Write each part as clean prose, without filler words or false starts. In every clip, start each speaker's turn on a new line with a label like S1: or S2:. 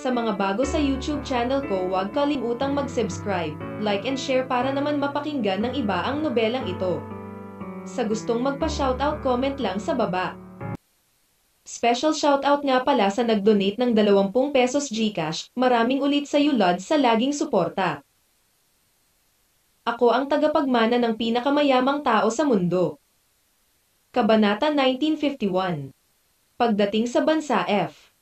S1: Sa mga bago sa YouTube channel ko, huwag kalimutang mag-subscribe, like and share para naman mapakinggan ng iba ang nobelang ito. Sa gustong magpa-shoutout, comment lang sa baba. Special shoutout nga pala sa nag-donate ng 20 pesos GCash, maraming ulit sa Lod sa laging suporta. Ako ang tagapagmana ng pinakamayamang tao sa mundo. Kabanata 1951. Pagdating sa bansa F.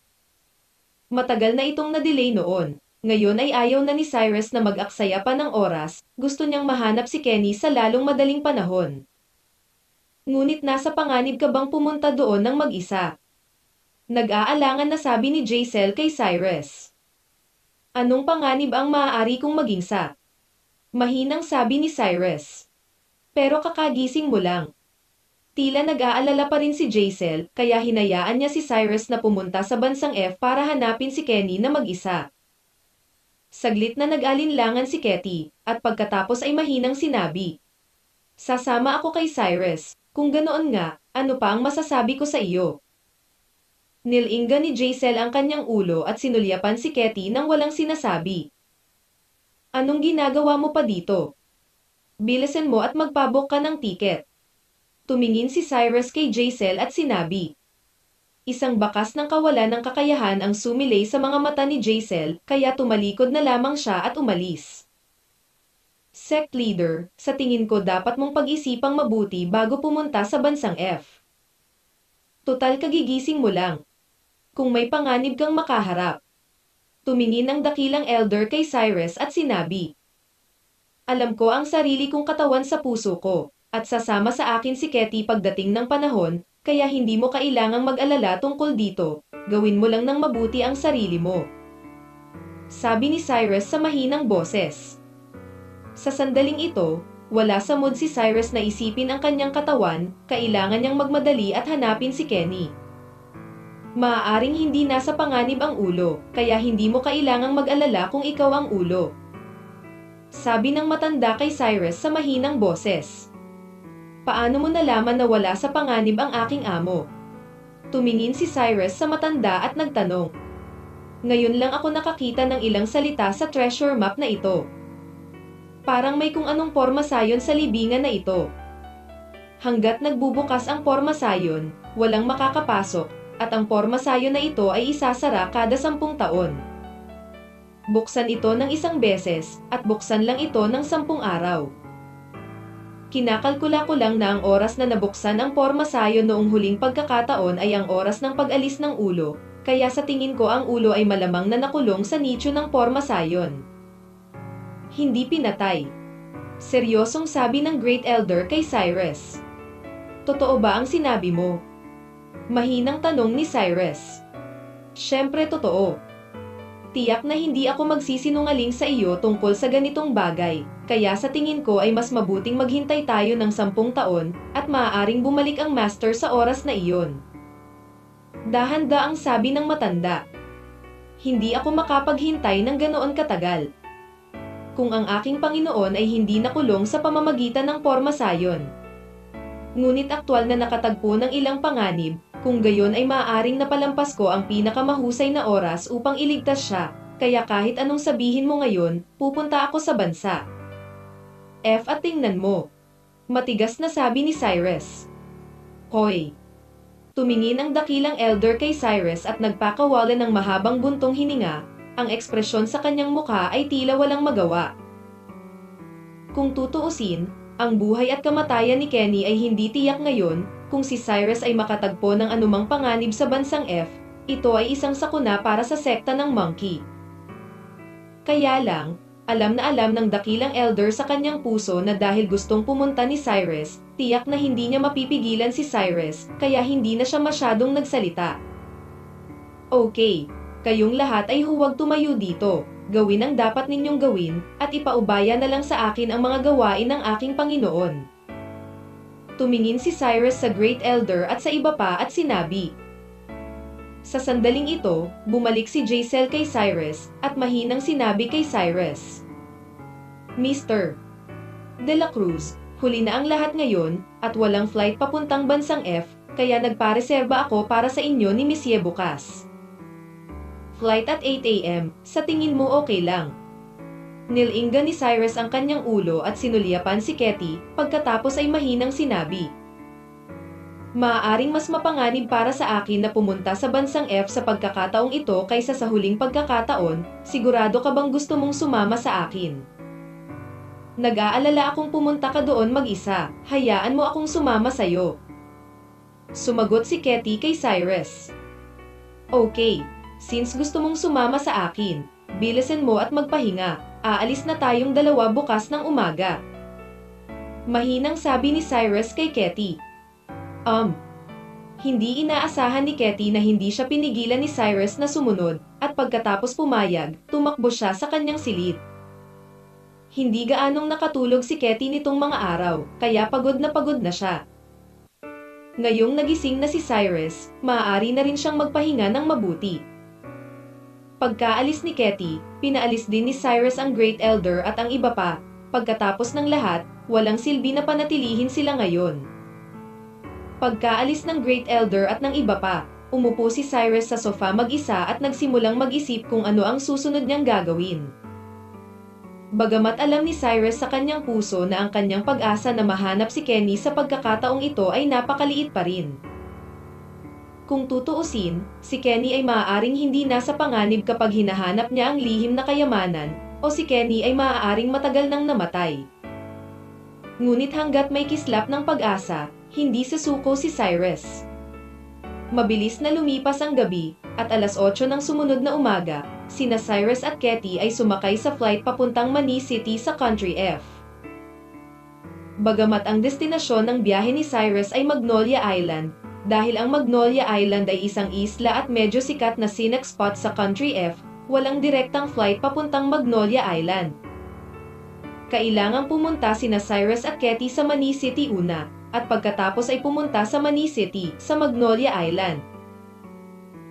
S1: Matagal na itong na-delay noon. Ngayon ay ayaw na ni Cyrus na mag-aksaya pa ng oras, gusto niyang mahanap si Kenny sa lalong madaling panahon. Ngunit nasa panganib ka bang pumunta doon ng mag-isa? Nag-aalangan na sabi ni Jacel kay Cyrus. Anong panganib ang maaari kong maging sa? Mahinang sabi ni Cyrus. Pero kakagising mo lang. Tila nag-aalala pa rin si Jacel, kaya hinayaan niya si Cyrus na pumunta sa bansang F para hanapin si Kenny na mag-isa. Saglit na nag-alinlangan si Katie, at pagkatapos ay mahinang sinabi. Sasama ako kay Cyrus, kung ganoon nga, ano pa ang masasabi ko sa iyo? Nilingga ni Jacel ang kanyang ulo at sinulyapan si Katie nang walang sinasabi. Anong ginagawa mo pa dito? Bilisan mo at magpabook ka ng tiket. Tumingin si Cyrus kay Jacel at sinabi. Isang bakas ng kawalan ng kakayahan ang sumilay sa mga mata ni Jacel, kaya tumalikod na lamang siya at umalis. Sect leader, sa tingin ko dapat mong pag-isipang mabuti bago pumunta sa bansang F. Total kagigising mo lang. Kung may panganib kang makaharap. Tumingin ang dakilang elder kay Cyrus at sinabi. Alam ko ang sarili kong katawan sa puso ko. At sasama sa akin si Katie pagdating ng panahon, kaya hindi mo kailangang mag-alala tungkol dito, gawin mo lang ng mabuti ang sarili mo. Sabi ni Cyrus sa mahinang boses. Sa sandaling ito, wala sa mood si Cyrus na isipin ang kanyang katawan, kailangan niyang magmadali at hanapin si Kenny. Maaaring hindi nasa panganib ang ulo, kaya hindi mo kailangang mag-alala kung ikaw ang ulo. Sabi ng matanda kay Cyrus sa mahinang boses. Paano mo nalaman na wala sa panganib ang aking amo? Tumingin si Cyrus sa matanda at nagtanong. Ngayon lang ako nakakita ng ilang salita sa treasure map na ito. Parang may kung anong porma sayon sa libingan na ito. Hanggat nagbubukas ang porma sayon, walang makakapasok, at ang porma sayon na ito ay isasara kada 10 taon. Buksan ito ng 1 beses, at buksan lang ito ng 10 araw. Kinakalkula ko lang na ang oras na nabuksan ang porma sayon noong huling pagkakataon ay ang oras ng pag-alis ng ulo, kaya sa tingin ko ang ulo ay malamang na nakulong sa nicho ng porma sayon. Hindi pinatay. Seryosong sabi ng Great Elder kay Cyrus. Totoo ba ang sinabi mo? Mahinang tanong ni Cyrus. Siyempre totoo. Tiyak na hindi ako magsisinungaling sa iyo tungkol sa ganitong bagay, kaya sa tingin ko ay mas mabuting maghintay tayo ng 10 taon, at maaaring bumalik ang master sa oras na iyon. Dahan-daang sabi ng matanda. Hindi ako makapaghintay ng ganoon katagal. Kung ang aking Panginoon ay hindi nakulong sa pamamagitan ng porma sayon. Ngunit aktwal na nakatagpo ng ilang panganib, kung gayon ay maaaring napalampas ko ang pinakamahusay na oras upang iligtas siya, kaya kahit anong sabihin mo ngayon, pupunta ako sa bansa. F at tingnan mo. Matigas na sabi ni Cyrus. Hoy. Tumingin ang dakilang elder kay Cyrus at nagpakawalan ng mahabang buntong hininga, ang ekspresyon sa kanyang mukha ay tila walang magawa. Kung tutuusin, ang buhay at kamatayan ni Kenny ay hindi tiyak ngayon. Kung si Cyrus ay makatagpo ng anumang panganib sa bansang F, ito ay isang sakuna para sa sekta ng monkey. Kaya lang, alam na alam ng dakilang elder sa kanyang puso na dahil gustong pumunta ni Cyrus, tiyak na hindi niya mapipigilan si Cyrus, kaya hindi na siya masyadong nagsalita. Okay, kayong lahat ay huwag tumayo dito, gawin ang dapat ninyong gawin, at ipaubaya na lang sa akin ang mga gawain ng aking Panginoon. Tumingin si Cyrus sa Great Elder at sa iba pa at sinabi. Sa sandaling ito, bumalik si Jacel kay Cyrus, at mahinang sinabi kay Cyrus. Mr. De La Cruz, huli na ang lahat ngayon, at walang flight papuntang bansang F, kaya nagpareserba ako para sa inyo ni Monsieur bukas. Flight at 8 a.m., sa tingin mo okay lang? Nilingga ni Cyrus ang kanyang ulo at sinulyapan si Katie, pagkatapos ay mahinang sinabi. Maaaring mas mapanganib para sa akin na pumunta sa bansang F sa pagkakataong ito kaysa sa huling pagkakataon, sigurado ka bang gusto mong sumama sa akin? Nag-aalala akong pumunta ka doon mag-isa, hayaan mo akong sumama sa'yo. Sumagot si Katie kay Cyrus. Okay, since gusto mong sumama sa akin, bilisan mo at magpahinga, aalis na tayong dalawa bukas ng umaga. Mahinang sabi ni Cyrus kay Katie. Hindi inaasahan ni Katie na hindi siya pinigilan ni Cyrus na sumunod, at pagkatapos pumayag, tumakbo siya sa kanyang silid. Hindi gaanong nakatulog si Katie nitong mga araw, kaya pagod na siya. Ngayong nagising na si Cyrus, maaari na rin siyang magpahinga ng mabuti. Pagkaalis ni Katie, pinaalis din ni Cyrus ang Great Elder at ang iba pa. Pagkatapos ng lahat, walang silbi na panatilihin sila ngayon. Pagkaalis ng Great Elder at ng iba pa, umupo si Cyrus sa sofa mag-isa at nagsimulang mag-isip kung ano ang susunod niyang gagawin. Bagamat alam ni Cyrus sa kanyang puso na ang kanyang pag-asa na mahanap si Kenny sa pagkakataong ito ay napakaliit pa rin. Kung tutuusin, si Kenny ay maaaring hindi nasa panganib kapag hinahanap niya ang lihim na kayamanan, o si Kenny ay maaaring matagal nang namatay. Ngunit hanggat may kislap ng pag-asa, hindi susuko si Cyrus. Mabilis na lumipas ang gabi, at alas 8 ng sumunod na umaga, sina Cyrus at Katie ay sumakay sa flight papuntang Manny City sa Country F. Bagamat ang destinasyon ng biyahe ni Cyrus ay Magnolia Island, dahil ang Magnolia Island ay isang isla at medyo sikat na scenic spot sa Country F, walang direktang flight papuntang Magnolia Island. Kailangang pumunta sina Cyrus at Katie sa Manny City una, at pagkatapos ay pumunta sa Manny City, sa Magnolia Island.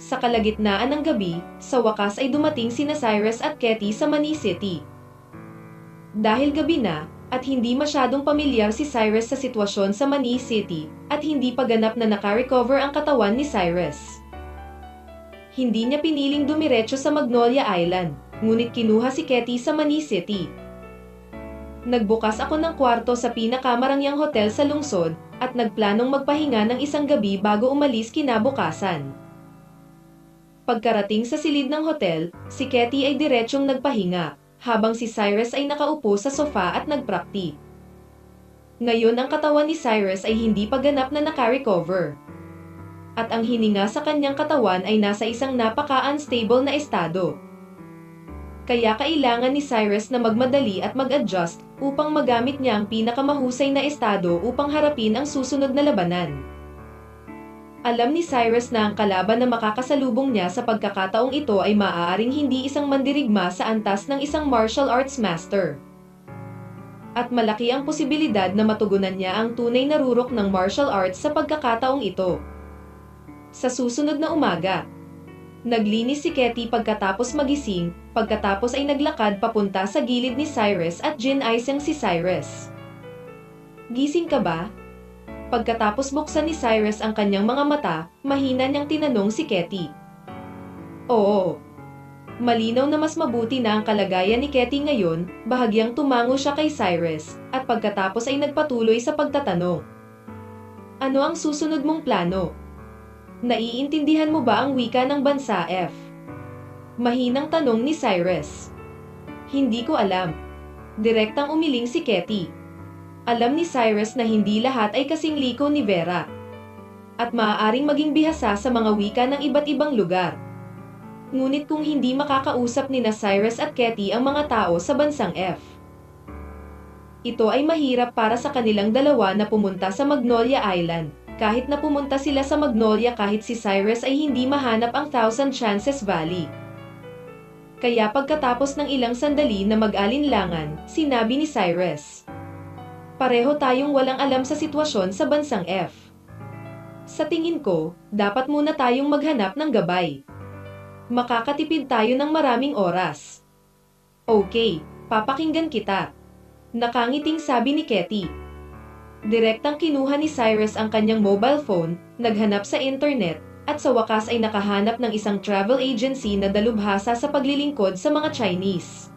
S1: Sa kalagitnaan ng gabi, sa wakas ay dumating sina Cyrus at Katie sa Manny City. Dahil gabi na, at hindi masyadong pamilyar si Cyrus sa sitwasyon sa Manny City, at hindi pa ganap na nakarecover ang katawan ni Cyrus. Hindi niya piniling dumiretso sa Magnolia Island, ngunit kinuha si Katie sa Manny City. Nagbukas ako ng kwarto sa pinakamarangyang hotel sa lungsod, at nagplanong magpahinga ng isang gabi bago umalis kinabukasan. Pagkarating sa silid ng hotel, si Katie ay diretsyong nagpahinga, habang si Cyrus ay nakaupo sa sofa at nagprakti. Ngayon ang katawan ni Cyrus ay hindi pa ganap na nakarecover. At ang hininga sa kanyang katawan ay nasa isang napaka-unstable na estado. Kaya kailangan ni Cyrus na magmadali at mag-adjust upang magamit niya ang pinakamahusay na estado upang harapin ang susunod na labanan. Alam ni Cyrus na ang kalaban na makakasalubong niya sa pagkakataong ito ay maaaring hindi isang mandirigma sa antas ng isang martial arts master. At malaki ang posibilidad na matugunan niya ang tunay na rurok ng martial arts sa pagkakataong ito. Sa susunod na umaga, naglinis si Katie pagkatapos magising, pagkatapos ay naglakad papunta sa gilid ni Cyrus at gin-icing si Cyrus. Gising ka ba? Pagkatapos buksan ni Cyrus ang kanyang mga mata, mahina niyang tinanong si Katie. Oo. Malinaw na mas mabuti na ang kalagayan ni Katie ngayon, bahagyang tumango siya kay Cyrus, at pagkatapos ay nagpatuloy sa pagtatanong. Ano ang susunod mong plano? Naiintindihan mo ba ang wika ng bansa F? Mahinang tanong ni Cyrus. Hindi ko alam. Direktang umiling si Katie. Alam ni Cyrus na hindi lahat ay kasing liko ni Vera. At maaaring maging bihasa sa mga wika ng iba't ibang lugar. Ngunit kung hindi makakausap ni na Cyrus at Katie ang mga tao sa bansang F, ito ay mahirap para sa kanilang dalawa na pumunta sa Magnolia Island. Kahit na pumunta sila sa Magnolia kahit si Cyrus ay hindi mahanap ang Thousand Chances Valley. Kaya pagkatapos ng ilang sandali na mag-alinlangan, sinabi ni Cyrus, pareho tayong walang alam sa sitwasyon sa bansang F. Sa tingin ko, dapat muna tayong maghanap ng gabay. Makakatipid tayo ng maraming oras. Okay, papakinggan kita. Nakangiting sabi ni Katie. Direktang kinuha ni Cyrus ang kanyang mobile phone, naghanap sa internet, at sa wakas ay nakahanap ng isang travel agency na dalubhasa sa paglilingkod sa mga Chinese.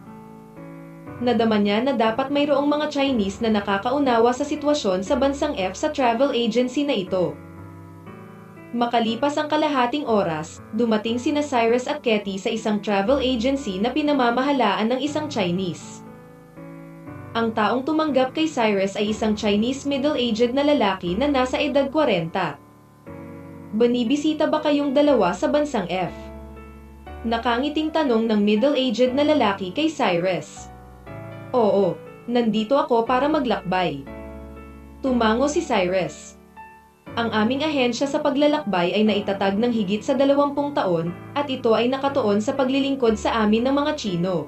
S1: Nadama niya na dapat mayroong mga Chinese na nakakaunawa sa sitwasyon sa bansang F sa travel agency na ito. Makalipas ang kalahating oras, dumating sina Cyrus at Katie sa isang travel agency na pinamamahalaan ng isang Chinese. Ang taong tumanggap kay Cyrus ay isang Chinese middle-aged na lalaki na nasa edad 40. Banibisita ba kayong dalawa sa bansang F? Nakangiting tanong ng middle-aged na lalaki kay Cyrus. Oo, nandito ako para maglakbay. Tumango si Cyrus. Ang aming ahensya sa paglalakbay ay naitatag ng higit sa 20 taon at ito ay nakatuon sa paglilingkod sa amin ng mga Chino.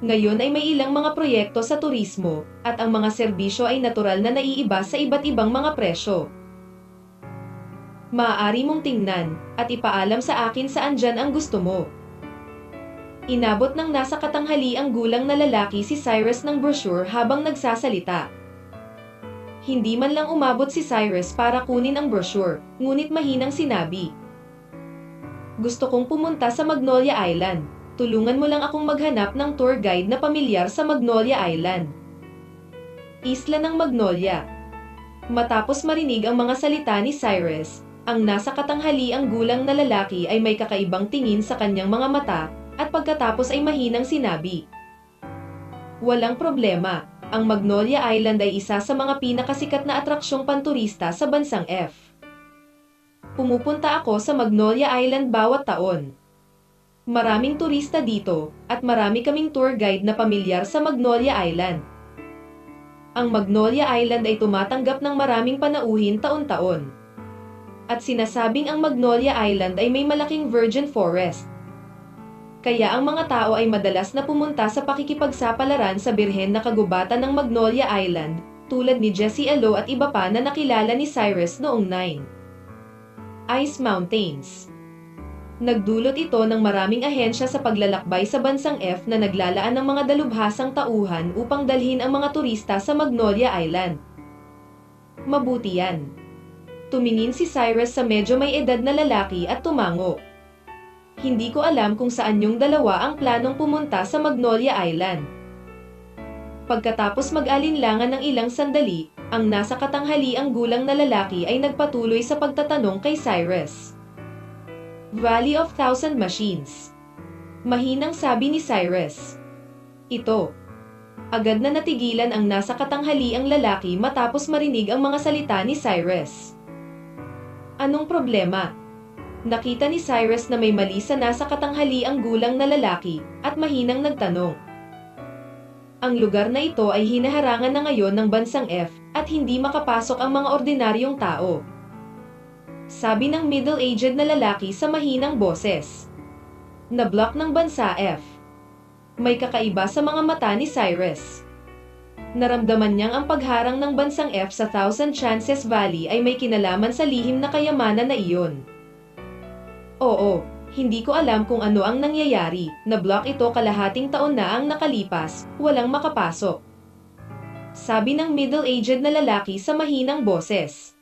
S1: Ngayon ay may ilang mga proyekto sa turismo, at ang mga serbisyo ay natural na naiiba sa iba't ibang mga presyo. Maaari mong tingnan, at ipaalam sa akin saan dyan ang gusto mo. Inabot ng nasa katanghali ang gulang na lalaki si Cyrus ng brochure habang nagsasalita. Hindi man lang umabot si Cyrus para kunin ang brochure, ngunit mahinang sinabi. Gusto kong pumunta sa Magnolia Island. Tulungan mo lang akong maghanap ng tour guide na pamilyar sa Magnolia Island. Isla ng Magnolia. Matapos marinig ang mga salita ni Cyrus, ang nasa katanghaliang gulang na lalaki ay may kakaibang tingin sa kanyang mga mata, at pagkatapos ay mahinang sinabi. Walang problema, ang Magnolia Island ay isa sa mga pinakasikat na atraksyong panturista sa bansang F. Pumupunta ako sa Magnolia Island bawat taon. Maraming turista dito, at marami kaming tour guide na pamilyar sa Magnolia Island. Ang Magnolia Island ay tumatanggap ng maraming panauhin taon-taon. At sinasabing ang Magnolia Island ay may malaking virgin forest. Kaya ang mga tao ay madalas na pumunta sa pakikipagsapalaran sa birhen na kagubatan ng Magnolia Island, tulad ni Jessie Alo at iba pa na nakilala ni Cyrus noong 9. Ice Mountains. Nagdulot ito ng maraming ahensya sa paglalakbay sa bansang F na naglalaan ng mga dalubhasang tauhan upang dalhin ang mga turista sa Magnolia Island. Mabuti yan. Tumingin si Cyrus sa medyo may edad na lalaki at tumango. Hindi ko alam kung saan yung dalawa ang planong pumunta sa Magnolia Island. Pagkatapos mag-alinlangan ng ilang sandali, ang nasa katanghaliang gulang na lalaki ay nagpatuloy sa pagtatanong kay Cyrus. Valley of Thousand Machines. Mahinang sabi ni Cyrus. Ito. Agad na natigilan ang nasa katanghaliang lalaki matapos marinig ang mga salita ni Cyrus. Anong problema? Nakita ni Cyrus na may mali sa nasa katanghaliang gulang na lalaki, at mahinang nagtanong. Ang lugar na ito ay hinaharangan na ngayon ng bansang F, at hindi makapasok ang mga ordinaryong tao. Sabi ng middle-aged na lalaki sa mahinang boses. Na-block ng bansa F. May kakaiba sa mga mata ni Cyrus. Naramdaman niyang ang pagharang ng bansang F sa Thousand Chances Valley ay may kinalaman sa lihim na kayamanan na iyon. Oo, hindi ko alam kung ano ang nangyayari, na-block ito kalahating taon na ang nakalipas, walang makapasok. Sabi ng middle-aged na lalaki sa mahinang boses.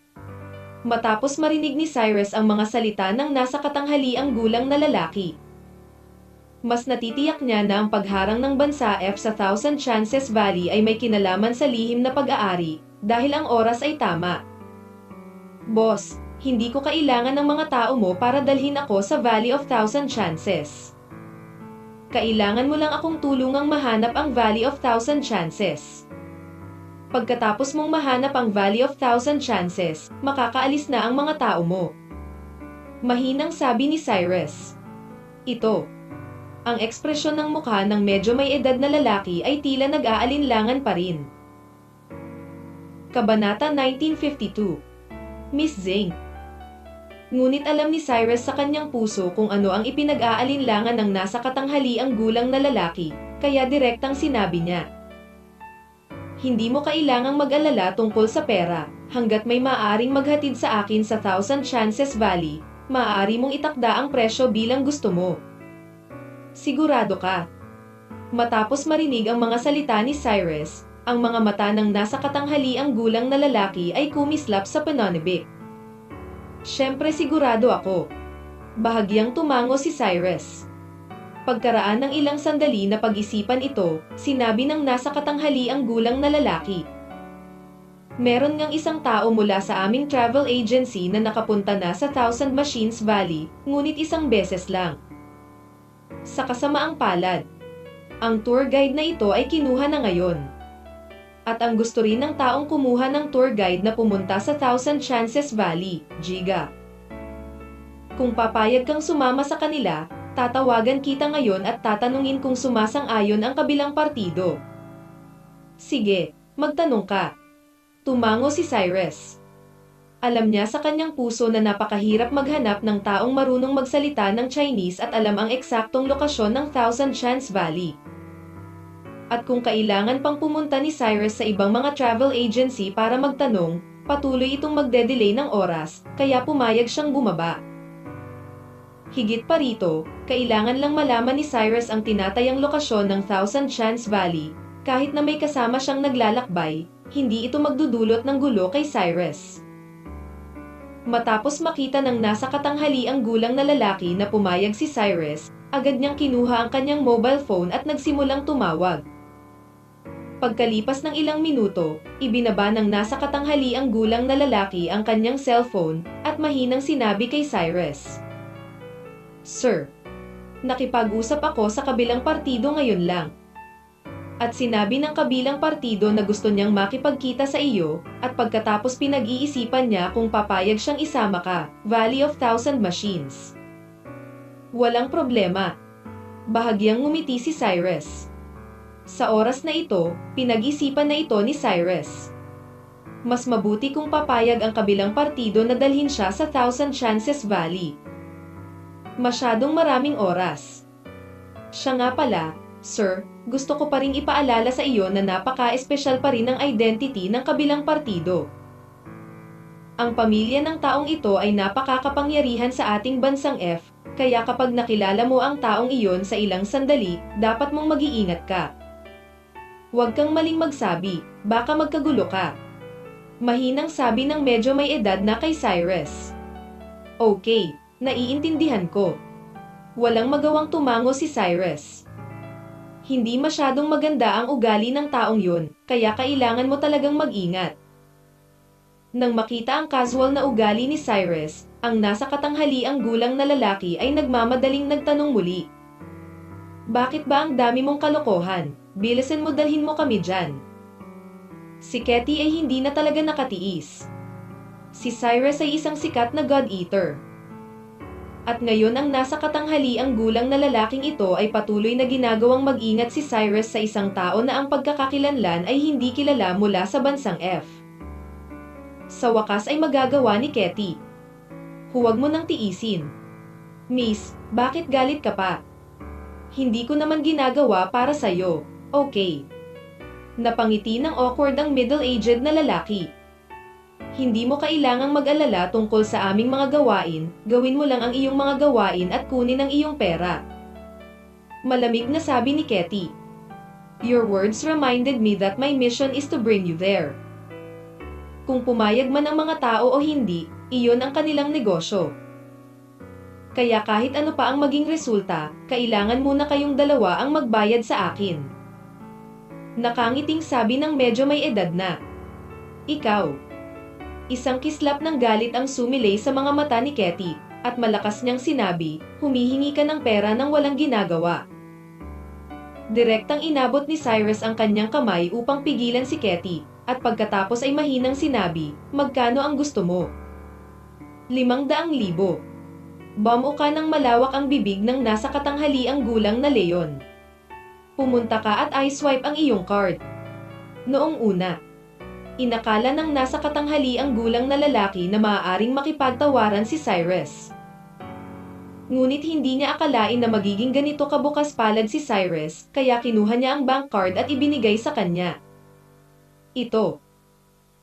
S1: Matapos marinig ni Cyrus ang mga salita ng nasa katanghaliang gulang na lalaki. Mas natitiyak niya na ang pagharang ng bansa F sa Thousand Chances Valley ay may kinalaman sa lihim na pag-aari, dahil ang oras ay tama. Boss, hindi ko kailangan ng mga tao mo para dalhin ako sa Valley of Thousand Chances. Kailangan mo lang akong tulungang mahanap ang Valley of Thousand Chances. Pagkatapos mong mahanap ang Valley of Thousand Chances, makakaalis na ang mga tao mo. Mahinang sabi ni Cyrus. Ito. Ang ekspresyon ng mukha ng medyo may edad na lalaki ay tila nag-aalinlangan pa rin. Kabanata 1952. Miss Zhang. Ngunit alam ni Cyrus sa kanyang puso kung ano ang ipinag-aalinlangan ng nasa katanghaliang gulang na lalaki, kaya direktang sinabi niya. Hindi mo kailangang mag-alala tungkol sa pera, hanggat may maaaring maghatid sa akin sa Thousand Chances Valley, maaari mong itakda ang presyo bilang gusto mo. Sigurado ka. Matapos marinig ang mga salita ni Cyrus, ang mga mata ng nasa katanghaliang gulang na lalaki ay kumislap sa pananibik. Siyempre sigurado ako. Bahagyang tumango si Cyrus. Pagkaraan ng ilang sandali na pag-isipan ito, sinabi ng nasa katanghaliang gulang na lalaki. Meron ngang isang tao mula sa aming travel agency na nakapunta na sa Thousand Machines Valley, ngunit isang beses lang. Sa kasamaang palad, ang tour guide na ito ay kinuha na ngayon. At ang gusto rin ng taong kumuha ng tour guide na pumunta sa Thousand Chances Valley, Giga. Kung papayag kang sumama sa kanila, tatawagan kita ngayon at tatanungin kung sumasang-ayon ang kabilang partido. Sige, magtanong ka. Tumango si Cyrus. Alam niya sa kanyang puso na napakahirap maghanap ng taong marunong magsalita ng Chinese at alam ang eksaktong lokasyon ng Thousand Chance Valley. At kung kailangan pang pumunta ni Cyrus sa ibang mga travel agency para magtanong, patuloy itong magde-delay ng oras, kaya pumayag siyang bumaba. Higit pa rito, kailangan lang malaman ni Cyrus ang tinatayang lokasyon ng Thousand Chance Valley, kahit na may kasama siyang naglalakbay, hindi ito magdudulot ng gulo kay Cyrus. Matapos makita ng nasa katanghaliang gulang na lalaki na pumayag si Cyrus, agad niyang kinuha ang kanyang mobile phone at nagsimulang tumawag. Pagkalipas ng ilang minuto, ibinaba ng nasa katanghaliang gulang na lalaki ang kanyang cellphone at mahinang sinabi kay Cyrus. Sir, nakipag-usap ako sa kabilang partido ngayon lang. At sinabi ng kabilang partido na gusto niyang makipagkita sa iyo, at pagkatapos pinag-iisipan niya kung papayag siyang isama ka, Valley of Thousand Machines. Walang problema. Bahagyang ngumiti si Cyrus. Sa oras na ito, pinag-isipan na ito ni Cyrus. Mas mabuti kung papayag ang kabilang partido na dalhin siya sa Thousand Chances Valley. Masyadong maraming oras. Siya nga pala, Sir, gusto ko pa ring ipaalala sa iyo na napaka-espesyal pa rin ang identity ng kabilang partido. Ang pamilya ng taong ito ay napakakapangyarihan sa ating bansang F, kaya kapag nakilala mo ang taong iyon sa ilang sandali, dapat mong mag-iingat ka. Huwag kang maling magsabi, baka magkagulo ka. Mahinang sabi ng medyo may edad na kay Cyrus. Okay, naiintindihan ko. Walang magawang tumango si Cyrus. Hindi masyadong maganda ang ugali ng taong yun, kaya kailangan mo talagang mag-ingat. Nang makita ang casual na ugali ni Cyrus, ang nasa katanghaliang gulang na lalaki ay nagmamadaling nagtanong muli. Bakit ba ang dami mong kalokohan? Bilisan mo, dalhin mo kami dyan. Si Katie ay hindi na talaga nakatiis. Si Cyrus ay isang sikat na God-eater. At ngayon ang nasa katanghaliang gulang na lalaking ito ay patuloy na ginagawang mag-ingat si Cyrus sa isang tao na ang pagkakakilanlan ay hindi kilala mula sa bansang F. Sa wakas ay magagawa ni Katie. Huwag mo nang tiisin. Miss, bakit galit ka pa? Hindi ko naman ginagawa para sa'yo, okay? Napangiti ng awkward ang middle-aged na lalaki. Hindi mo kailangang mag-alala tungkol sa aming mga gawain, gawin mo lang ang iyong mga gawain at kunin ang iyong pera. Malamig na sabi ni Katie. Your words reminded me that my mission is to bring you there. Kung pumayag man ang mga tao o hindi, iyon ang kanilang negosyo. Kaya kahit ano pa ang maging resulta, kailangan muna kayong dalawa ang magbayad sa akin. Nakangiting sabi ng medyo may edad na. Ikaw. Isang kislap ng galit ang sumilay sa mga mata ni Katie, at malakas niyang sinabi, humihingi ka ng pera nang walang ginagawa. Direktang inabot ni Cyrus ang kanyang kamay upang pigilan si Katie, at pagkatapos ay mahinang sinabi, magkano ang gusto mo? 500,000. Bamu ka ng malawak ang bibig ng nasa katanghaliang gulang na leon. Pumunta ka at i-swipe ang iyong card. Noong una, inakala ng nasa katanghaliang gulang na lalaki na maaaring makipagtawaran si Cyrus. Ngunit hindi niya akalain na magiging ganito kabukas palad si Cyrus, kaya kinuha niya ang bank card at ibinigay sa kanya. Ito.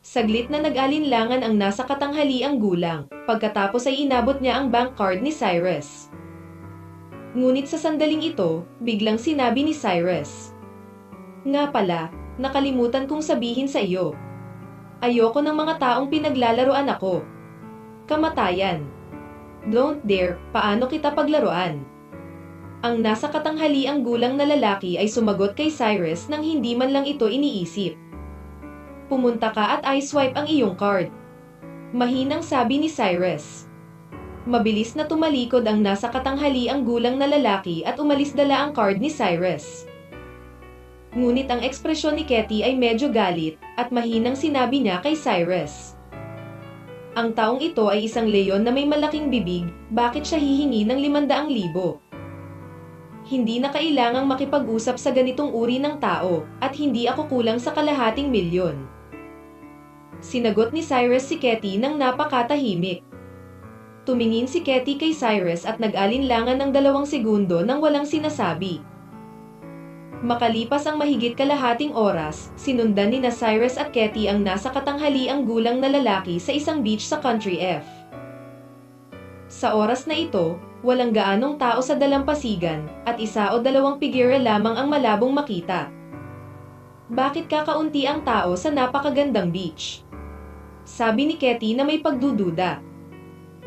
S1: Saglit na nag-alinlangan ang nasa katanghaliang gulang, pagkatapos ay inabot niya ang bank card ni Cyrus. Ngunit sa sandaling ito, biglang sinabi ni Cyrus. Nga pala, nakalimutan kong sabihin sa iyo. Ayoko ng mga taong pinaglalaroan ako. Kamatayan. Don't dare, paano kita paglaruan? Ang nasa katanghaliang gulang na lalaki ay sumagot kay Cyrus nang hindi man lang ito iniisip. Pumunta ka at i-swipe ang iyong card. Mahinang sabi ni Cyrus. Mabilis na tumalikod ang nasa katanghaliang gulang na lalaki at umalis dala ang card ni Cyrus. Ngunit ang ekspresyon ni Katie ay medyo galit at mahinang sinabi niya kay Cyrus. Ang taong ito ay isang leon na may malaking bibig, bakit siya hihingi ng 500,000? Hindi na kailangang makipag-usap sa ganitong uri ng tao, at hindi ako kulang sa kalahating milyon. Sinagot ni Cyrus si Katie nang napakatahimik. Tumingin si Katie kay Cyrus at nag-alinlangan ng 2 segundo nang walang sinasabi. Makalipas ang mahigit kalahating oras, sinundan ni Cyrus at Katie ang nasa katanghaliang gulang na lalaki sa isang beach sa Country F. Sa oras na ito, walang gaanong tao sa dalampasigan, at 1 o 2 figura lamang ang malabong makita. Bakit kakaunti ang tao sa napakagandang beach? Sabi ni Katie na may pagdududa.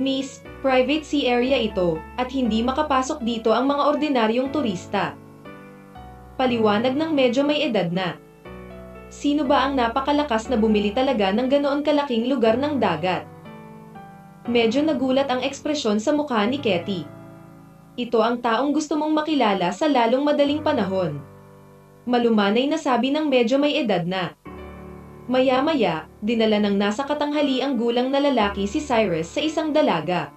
S1: Miss, private sea area ito, at hindi makapasok dito ang mga ordinaryong turista. Paliwanag ng medyo may edad na. Sino ba ang napakalakas na bumili talaga ng ganoon kalaking lugar ng dagat? Medyo nagulat ang ekspresyon sa mukha ni Katie. Ito ang taong gusto mong makilala sa lalong madaling panahon. Malumanay na sabi ng medyo may edad na. Maya-maya, dinala ng nasa katanghaliang gulang na lalaki si Cyrus sa isang dalaga.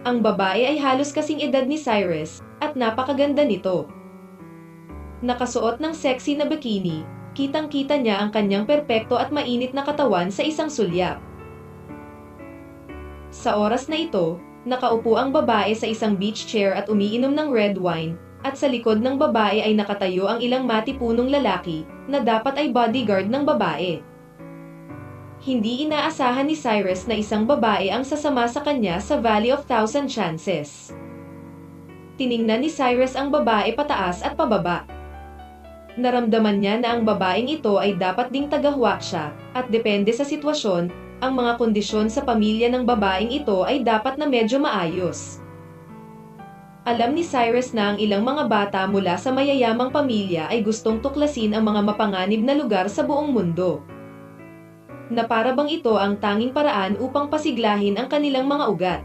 S1: Ang babae ay halos kasing edad ni Cyrus, at napakaganda nito. Nakasuot ng sexy na bikini, kitang-kita niya ang kanyang perpekto at mainit na katawan sa isang sulyap. Sa oras na ito, nakaupo ang babae sa isang beach chair at umiinom ng red wine, at sa likod ng babae ay nakatayo ang ilang matipunong lalaki, na dapat ay bodyguard ng babae. Hindi inaasahan ni Cyrus na isang babae ang sasama sa kanya sa Valley of Thousand Chances. Tiningnan ni Cyrus ang babae pataas at pababa. Naramdaman niya na ang babaeng ito ay dapat ding tagahuwaksya, at depende sa sitwasyon, ang mga kondisyon sa pamilya ng babaeng ito ay dapat na medyo maayos. Alam ni Cyrus na ang ilang mga bata mula sa mayayamang pamilya ay gustong tuklasin ang mga mapanganib na lugar sa buong mundo. Na para bang ito ang tanging paraan upang pasiglahin ang kanilang mga ugat.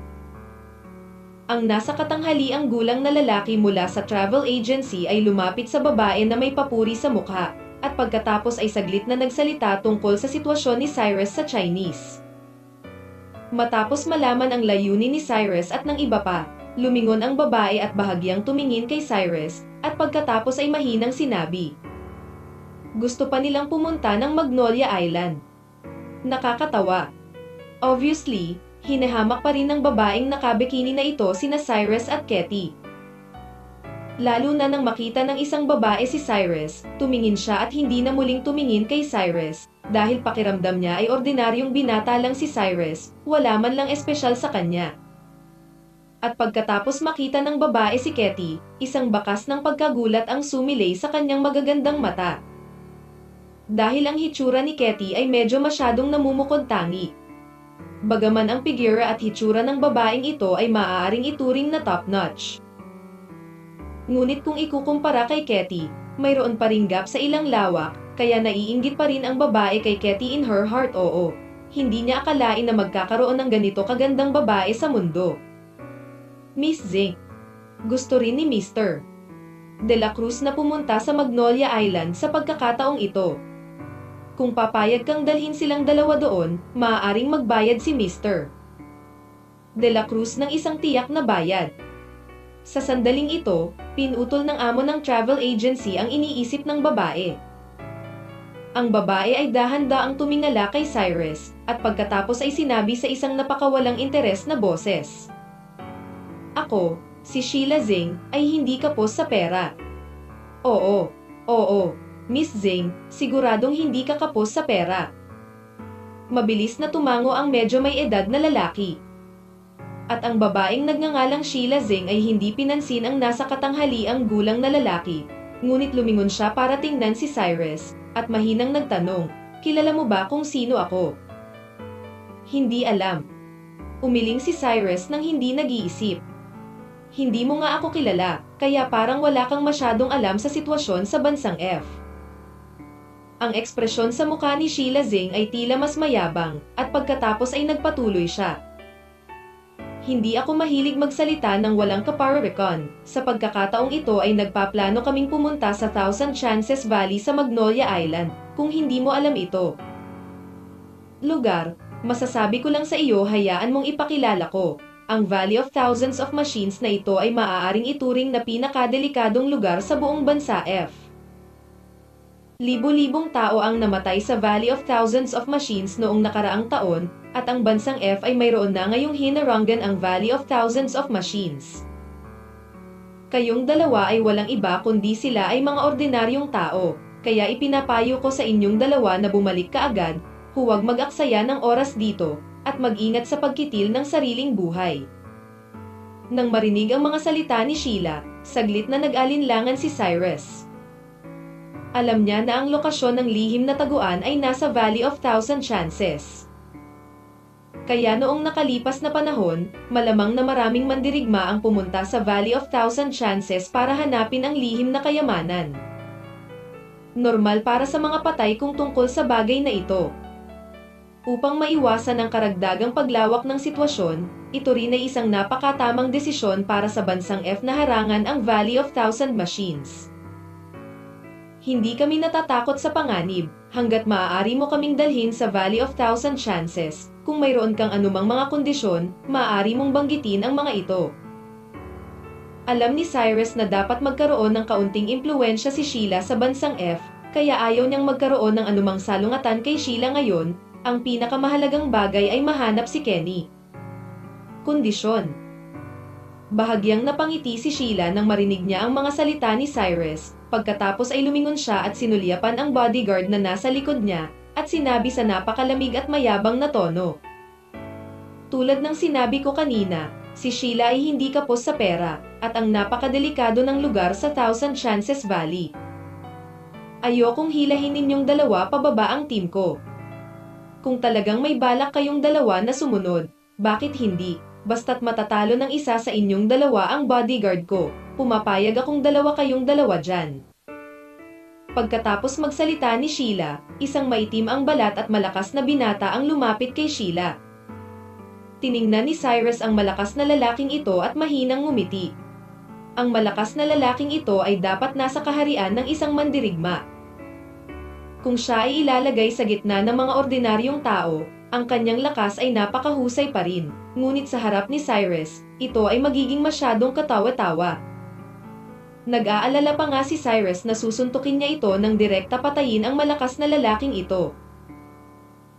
S1: Ang nasa katanghaliang gulang na lalaki mula sa travel agency ay lumapit sa babae na may papuri sa mukha, at pagkatapos ay saglit na nagsalita tungkol sa sitwasyon ni Cyrus sa Chinese. Matapos malaman ang layunin ni Cyrus at ng iba pa, lumingon ang babae at bahagyang tumingin kay Cyrus, at pagkatapos ay mahinang sinabi. Gusto pa nilang pumunta ng Magnolia Island. Nakakatawa. Obviously, hinahamak pa rin ng babaeng nakabikini na ito sina Cyrus at Katie. Lalo na nang makita ng isang babae si Cyrus, tumingin siya at hindi na muling tumingin kay Cyrus, dahil pakiramdam niya ay ordinaryong binata lang si Cyrus, wala man lang espesyal sa kanya. At pagkatapos makita ng babae si Katie, isang bakas ng pagkagulat ang sumilay sa kanyang magagandang mata. Dahil ang hitsura ni Katie ay medyo masyadong namumukod-tangi. Bagaman ang figura at hitsura ng babaeng ito ay maaaring ituring na top-notch. Ngunit kung ikukumpara kay Katie, mayroon pa ring gap sa ilang lawak, kaya naiinggit pa rin ang babae kay Katie in her heart. Oo, hindi niya akalain na magkakaroon ng ganito kagandang babae sa mundo. Miss Zing. Gusto rin ni Mr. De La Cruz na pumunta sa Magnolia Island sa pagkakataong ito. Kung papayag kang dalhin silang dalawa doon, maaaring magbayad si Mr. De La Cruz ng isang tiyak na bayad. Sa sandaling ito, pinutol ng amo ng travel agency ang iniisip ng babae. Ang babae ay dahan-daang tumingala kay Cyrus, at pagkatapos ay sinabi sa isang napakawalang interes na boses. Ako, si Sheila Zing, ay hindi kapos sa pera. Oo, Miss Zing, siguradong hindi ka kapos sa pera. Mabilis na tumango ang medyo may edad na lalaki. At ang babaeng nagngangalang Sheila Zing ay hindi pinansin ang nasa katanghaliang gulang na lalaki, ngunit lumingon siya para tingnan si Cyrus, at mahinang nagtanong, kilala mo ba kung sino ako? Hindi alam. Umiling si Cyrus nang hindi nag-iisip. Hindi mo nga ako kilala, kaya parang wala kang masyadong alam sa sitwasyon sa bansang F. Ang ekspresyon sa mukha ni Sheila Zing ay tila mas mayabang, at pagkatapos ay nagpatuloy siya. Hindi ako mahilig magsalita ng walang kaparorikon. Sa pagkakataong ito ay nagpaplano kaming pumunta sa Thousand Chances Valley sa Magnolia Island, kung hindi mo alam ito. Lugar, masasabi ko lang sa iyo, hayaan mong ipakilala ko. Ang Valley of Thousands of Machines na ito ay maaaring ituring na pinakadelikadong lugar sa buong bansa F. Libo-libong tao ang namatay sa Valley of Thousands of Machines noong nakaraang taon, at ang bansang F ay mayroon na ngayong hinarangan ang Valley of Thousands of Machines. Kayong dalawa ay walang iba kundi sila ay mga ordinaryong tao, kaya ipinapayo ko sa inyong dalawa na bumalik kaagad, huwag mag-aksaya ng oras dito, at mag-ingat sa pagkitil ng sariling buhay. Nang marinig ang mga salita ni Sheila, saglit na nag-alinlangan si Cyrus. Alam niya na ang lokasyon ng lihim na taguan ay nasa Valley of Thousand Chances. Kaya noong nakalipas na panahon, malamang na maraming mandirigma ang pumunta sa Valley of Thousand Chances para hanapin ang lihim na kayamanan. Normal para sa mga patay kung tungkol sa bagay na ito. Upang maiwasan ang karagdagang paglawak ng sitwasyon, ito rin ay isang napakatamang desisyon para sa bansang F na harangan ang Valley of Thousand Machines. Hindi kami natatakot sa panganib, hanggat maaari mo kaming dalhin sa Valley of Thousand Chances. Kung mayroon kang anumang mga kondisyon, maaari mong banggitin ang mga ito. Alam ni Cyrus na dapat magkaroon ng kaunting impluwensya si Sheila sa bansang F, kaya ayaw niyang magkaroon ng anumang salungatan kay Sheila ngayon. Ang pinakamahalagang bagay ay mahanap si Kenny. Kondisyon. Bahagyang napangiti si Sheila nang marinig niya ang mga salita ni Cyrus, pagkatapos ay lumingon siya at sinulyapan ang bodyguard na nasa likod niya, at sinabi sa napakalamig at mayabang na tono. Tulad ng sinabi ko kanina, si Sheila ay hindi kapos sa pera, at ang napakadelikado ng lugar sa Thousand Chances Valley. Ayokong hilahin ninyong dalawa pababa ang team ko. Kung talagang may balak kayong dalawa na sumunod, bakit hindi? Basta't matatalo ng isa sa inyong dalawa ang bodyguard ko, pumapayag akong dalawa kayong dalawa dyan. Pagkatapos magsalita ni Sheila, isang maitim ang balat at malakas na binata ang lumapit kay Sheila. Tiningnan ni Cyrus ang malakas na lalaking ito at mahinang ngumiti. Ang malakas na lalaking ito ay dapat nasa kaharian ng isang mandirigma. Kung siya ay ilalagay sa gitna ng mga ordinaryong tao, ang kanyang lakas ay napakahusay pa rin. Ngunit sa harap ni Cyrus, ito ay magiging masyadong katawa-tawa. Nag-aalala pa nga si Cyrus na susuntukin niya ito nang direkta patayin ang malakas na lalaking ito.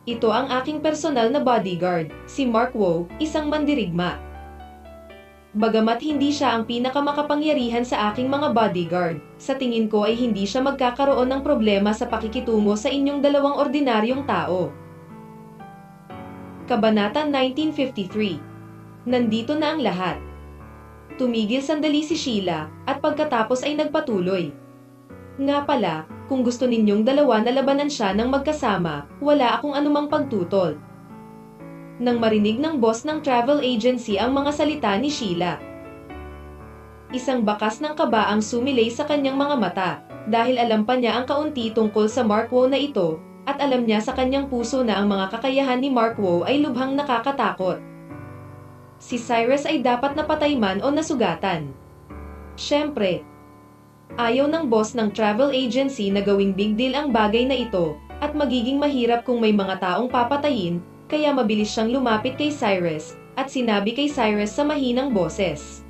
S1: Ito ang aking personal na bodyguard, si Mark Wu, isang mandirigma. Bagamat hindi siya ang pinakamakapangyarihan sa aking mga bodyguard, sa tingin ko ay hindi siya magkakaroon ng problema sa pakikitungo sa inyong dalawang ordinaryong tao. Kabanata 1953. Nandito na ang lahat. Tumigil sandali si Sheila, at pagkatapos ay nagpatuloy. Nga pala, kung gusto ninyong dalawa na labanan siya ng magkasama, wala akong anumang pagtutol. Nang marinig ng boss ng travel agency ang mga salita ni Sheila, isang bakas ng kaba ang sumilay sa kanyang mga mata, dahil alam pa niya ang kaunti tungkol sa Mark Wu na ito, at alam niya sa kanyang puso na ang mga kakayahan ni Mark Wu ay lubhang nakakatakot. Si Cyrus ay dapat napatay man o nasugatan. Siyempre, ayaw ng boss ng travel agency na gawing big deal ang bagay na ito, at magiging mahirap kung may mga taong papatayin, kaya mabilis siyang lumapit kay Cyrus, at sinabi kay Cyrus sa mahinang boses.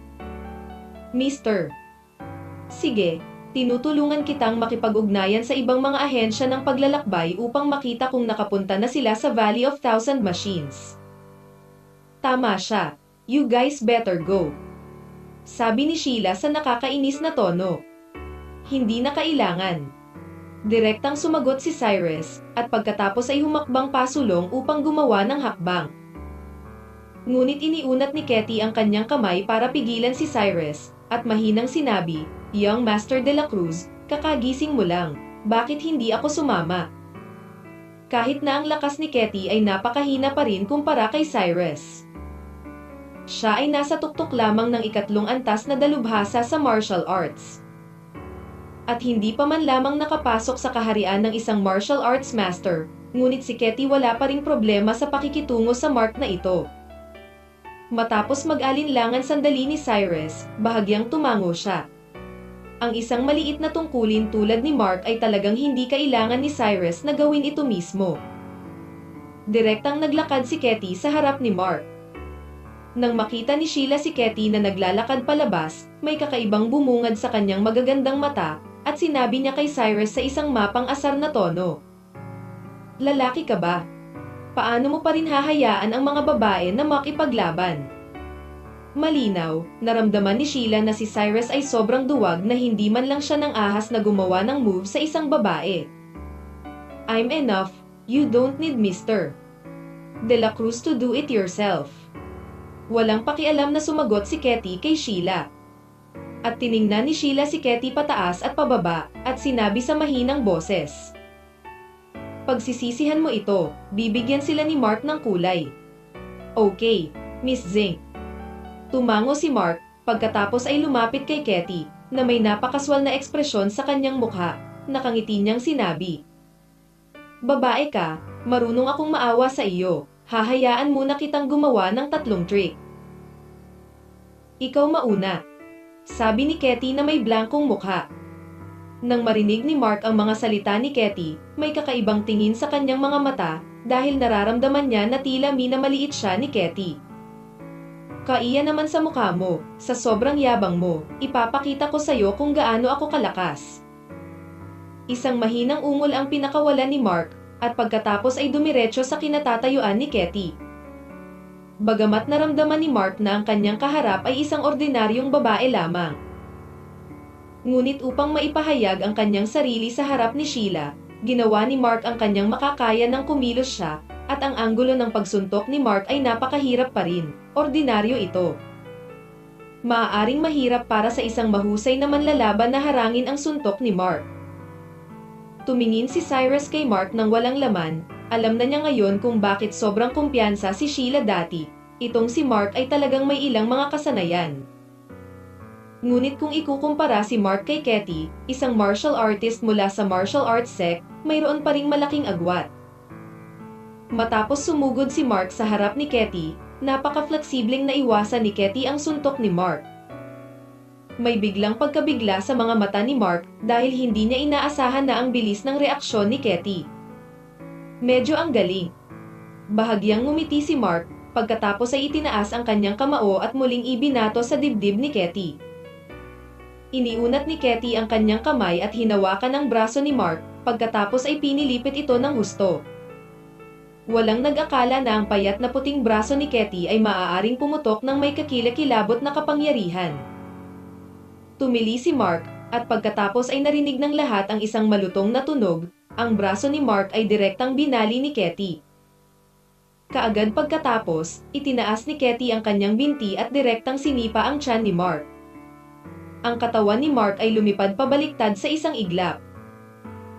S1: Mister. Sige, tinutulungan kitang makipag-ugnayan sa ibang mga ahensya ng paglalakbay upang makita kung nakapunta na sila sa Valley of Thousand Machines. Tama siya. You guys better go. Sabi ni Sheila sa nakakainis na tono. Hindi na kailangan. Direktang sumagot si Cyrus, at pagkatapos ay humakbang pasulong upang gumawa ng hakbang. Ngunit iniunat ni Ketty ang kanyang kamay para pigilan si Cyrus, at mahinang sinabi, Young Master de la Cruz, kakagising mo lang, bakit hindi ako sumama? Kahit na ang lakas ni Ketty ay napakahina pa rin kumpara kay Cyrus. Siya ay nasa tuktok lamang ng ikatlong antas na dalubhasa sa martial arts. At hindi pa man lamang nakapasok sa kaharian ng isang martial arts master, ngunit si Katie wala pa ring problema sa pakikitungo sa Mark na ito. Matapos mag-alinlangan sandali ni Cyrus, bahagyang tumango siya. Ang isang maliit na tungkulin tulad ni Mark ay talagang hindi kailangan ni Cyrus na gawin ito mismo. Direktang naglakad si Katie sa harap ni Mark. Nang makita ni Sheila si Katie na naglalakad palabas, may kakaibang bumungad sa kanyang magagandang mata, at sinabi niya kay Cyrus sa isang mapang-asar na tono. Lalaki ka ba? Paano mo pa rin hahayaan ang mga babae na makipaglaban? Malinaw, naramdaman ni Sheila na si Cyrus ay sobrang duwag na hindi man lang siya ng ahas na gumawa ng move sa isang babae. I'm enough, you don't need Mr. De La Cruz to do it yourself. Walang pakialam na sumagot si Katie kay Sheila. At tiningnan ni Sheila si Katie pataas at pababa, at sinabi sa mahinang boses. Pagsisisihan mo ito, bibigyan sila ni Mark ng kulay. Okay, Miss Zing. Tumango si Mark, pagkatapos ay lumapit kay Katie, na may napakaswal na ekspresyon sa kanyang mukha, nakangiti niyang sinabi. Babae ka, marunong akong maawa sa iyo, hahayaan muna kitang gumawa ng 3 trick. Ikaw mauna. Sabi ni Katie na may blankong mukha. Nang marinig ni Mark ang mga salita ni Katie, may kakaibang tingin sa kanyang mga mata, dahil nararamdaman niya na tila minamaliit siya ni Katie. Kaiya naman sa mukha mo, sa sobrang yabang mo, ipapakita ko sa'yo kung gaano ako kalakas. Isang mahinang ungol ang pinakawalan ni Mark, at pagkatapos ay dumiretso sa kinatatayuan ni Katie. Bagamat naramdaman ni Mark na ang kanyang kaharap ay isang ordinaryong babae lamang. Ngunit upang maipahayag ang kanyang sarili sa harap ni Sheila, ginawa ni Mark ang kanyang makakaya nang kumilos siya, at ang anggulo ng pagsuntok ni Mark ay napakahirap pa rin. Ordinaryo ito. Maaaring mahirap para sa isang mahusay na manlalaban na harangin ang suntok ni Mark. Tumingin si Cyrus kay Mark nang walang laman, alam na niya ngayon kung bakit sobrang kumpiyansa si Sheila dati. Itong si Mark ay talagang may ilang mga kasanayan. Ngunit kung ikukumpara si Mark kay Katie, isang martial artist mula sa martial arts sect, mayroon pa ring malaking agwat. Matapos sumugod si Mark sa harap ni Katie, napaka-fleksibleng naiwasan ni Katie ang suntok ni Mark. May biglang pagkabigla sa mga mata ni Mark dahil hindi niya inaasahan na ang bilis ng reaksyon ni Katie. Medyo ang galing. Bahagyang ngumiti si Mark, pagkatapos ay itinaas ang kanyang kamao at muling ibinato sa dibdib ni Katie. Iniunat ni Katie ang kanyang kamay at hinawakan ang braso ni Mark, pagkatapos ay pinilipit ito ng husto. Walang nag-akala na ang payat na puting braso ni Katie ay maaaring pumutok ng may kakilakilabot na kapangyarihan. Tumili si Mark, at pagkatapos ay narinig ng lahat ang isang malutong na tunog, ang braso ni Mark ay direktang binali ni Katie. Kaagad pagkatapos, itinaas ni Katie ang kanyang binti at direktang sinipa ang tiyan ni Mark. Ang katawan ni Mark ay lumipad pabaliktad sa isang iglap.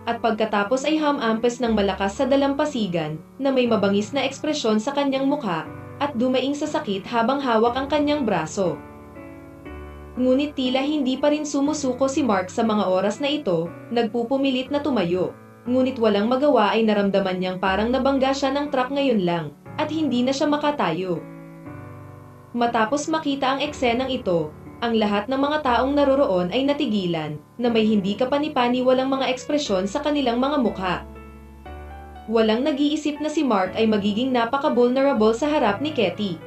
S1: At pagkatapos ay hamampes ng malakas sa dalampasigan, na may mabangis na ekspresyon sa kanyang mukha, at dumaing sa sakit habang hawak ang kanyang braso. Ngunit tila hindi pa rin sumusuko si Mark sa mga oras na ito, nagpupumilit na tumayo. Ngunit walang magawa ay naramdaman niyang parang nabangga siya ng truck ngayon lang, at hindi na siya makatayo. Matapos makita ang eksenang ito, ang lahat ng mga taong naroroon ay natigilan, na may hindi kapani-paniwalang mga ekspresyon sa kanilang mga mukha. Walang nag-iisip na si Mark ay magiging napaka-vulnerable sa harap ni Katie.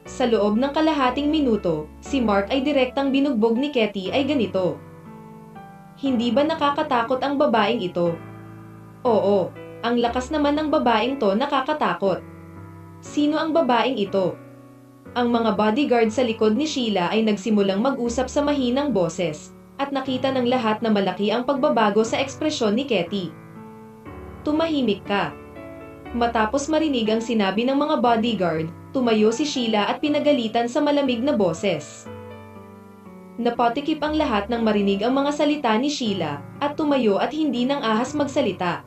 S1: Sa loob ng kalahating minuto, si Mark ay direktang binugbog ni Katie ay ganito. Hindi ba nakakatakot ang babaeng ito? Oo, ang lakas naman ng babaeng to nakakatakot. Sino ang babaeng ito? Ang mga bodyguard sa likod ni Sheila ay nagsimulang mag-usap sa mahinang boses, at nakita ng lahat na malaki ang pagbabago sa ekspresyon ni Katie. Tumahimik ka. Matapos marinig ang sinabi ng mga bodyguard, tumayo si Sheila at pinagalitan sa malamig na boses. Napatikip ang lahat nang marinig ang mga salita ni Sheila, at tumayo at hindi nang ahas magsalita.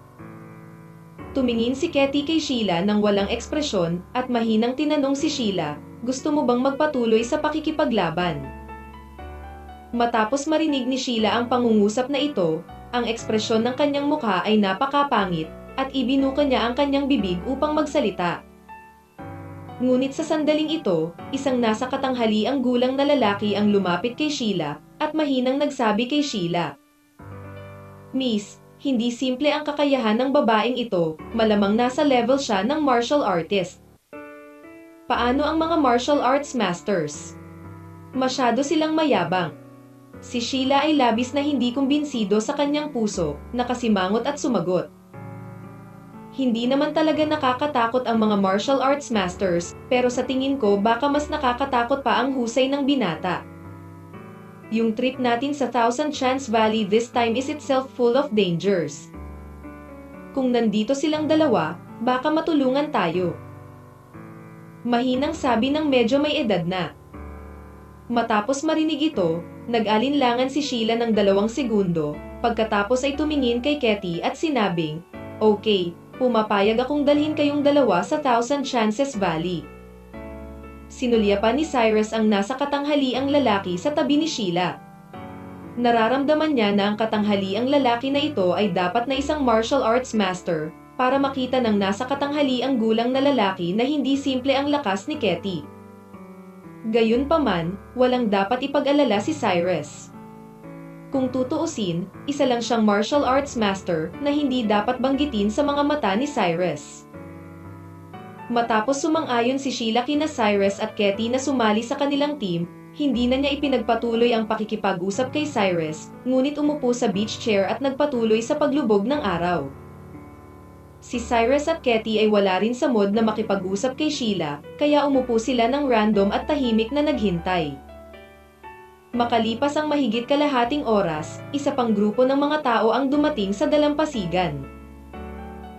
S1: Tumingin si Katie kay Sheila nang walang ekspresyon at mahinang tinanong si Sheila, "Gusto mo bang magpatuloy sa pakikipaglaban?" Matapos marinig ni Sheila ang pangungusap na ito, ang ekspresyon ng kanyang mukha ay napakapangit at ibinuka niya ang kanyang bibig upang magsalita. Ngunit sa sandaling ito, isang nasa katanghaliang gulang na lalaki ang lumapit kay Sheila at mahinang nagsabi kay Sheila, "Miss, hindi simple ang kakayahan ng babaeng ito, malamang nasa level siya ng martial artist." Paano ang mga martial arts masters? Masyado silang mayabang. Si Sheila ay labis na hindi kumbinsido sa kanyang puso, nakasimangot at sumagot, "Hindi naman talaga nakakatakot ang mga martial arts masters, pero sa tingin ko baka mas nakakatakot pa ang husay ng binata. Yung trip natin sa Thousand Chance Valley this time is itself full of dangers. Kung nandito silang dalawa, baka matulungan tayo." Mahinang sabi ng medyo may edad na. Matapos marinig ito, nag-alinlangan si Sheila ng 2 segundo, pagkatapos ay tumingin kay Katie at sinabing, "Okay, pumapayag akong dalhin kayong dalawa sa Thousand Chances Valley." Sinulyapan ni Cyrus ang nasa katanghaliang lalaki sa tabi ni Sheila. Nararamdaman niya na ang katanghaliang lalaki na ito ay dapat na isang martial arts master para makita ng nasa katanghaliang gulang na lalaki na hindi simple ang lakas ni Katie. Gayunpaman, walang dapat ipag-alala si Cyrus. Kung tutuusin, isa lang siyang martial arts master na hindi dapat banggitin sa mga mata ni Cyrus. Matapos sumang-ayon si Sheila kina Cyrus at Katie na sumali sa kanilang team, hindi na niya ipinagpatuloy ang pakikipag-usap kay Cyrus, ngunit umupo sa beach chair at nagpatuloy sa paglubog ng araw. Si Cyrus at Katie ay wala rin sa mood na makipag-usap kay Sheila, kaya umupo sila ng random at tahimik na naghintay. Makalipas ang mahigit kalahating oras, isa pang grupo ng mga tao ang dumating sa dalampasigan.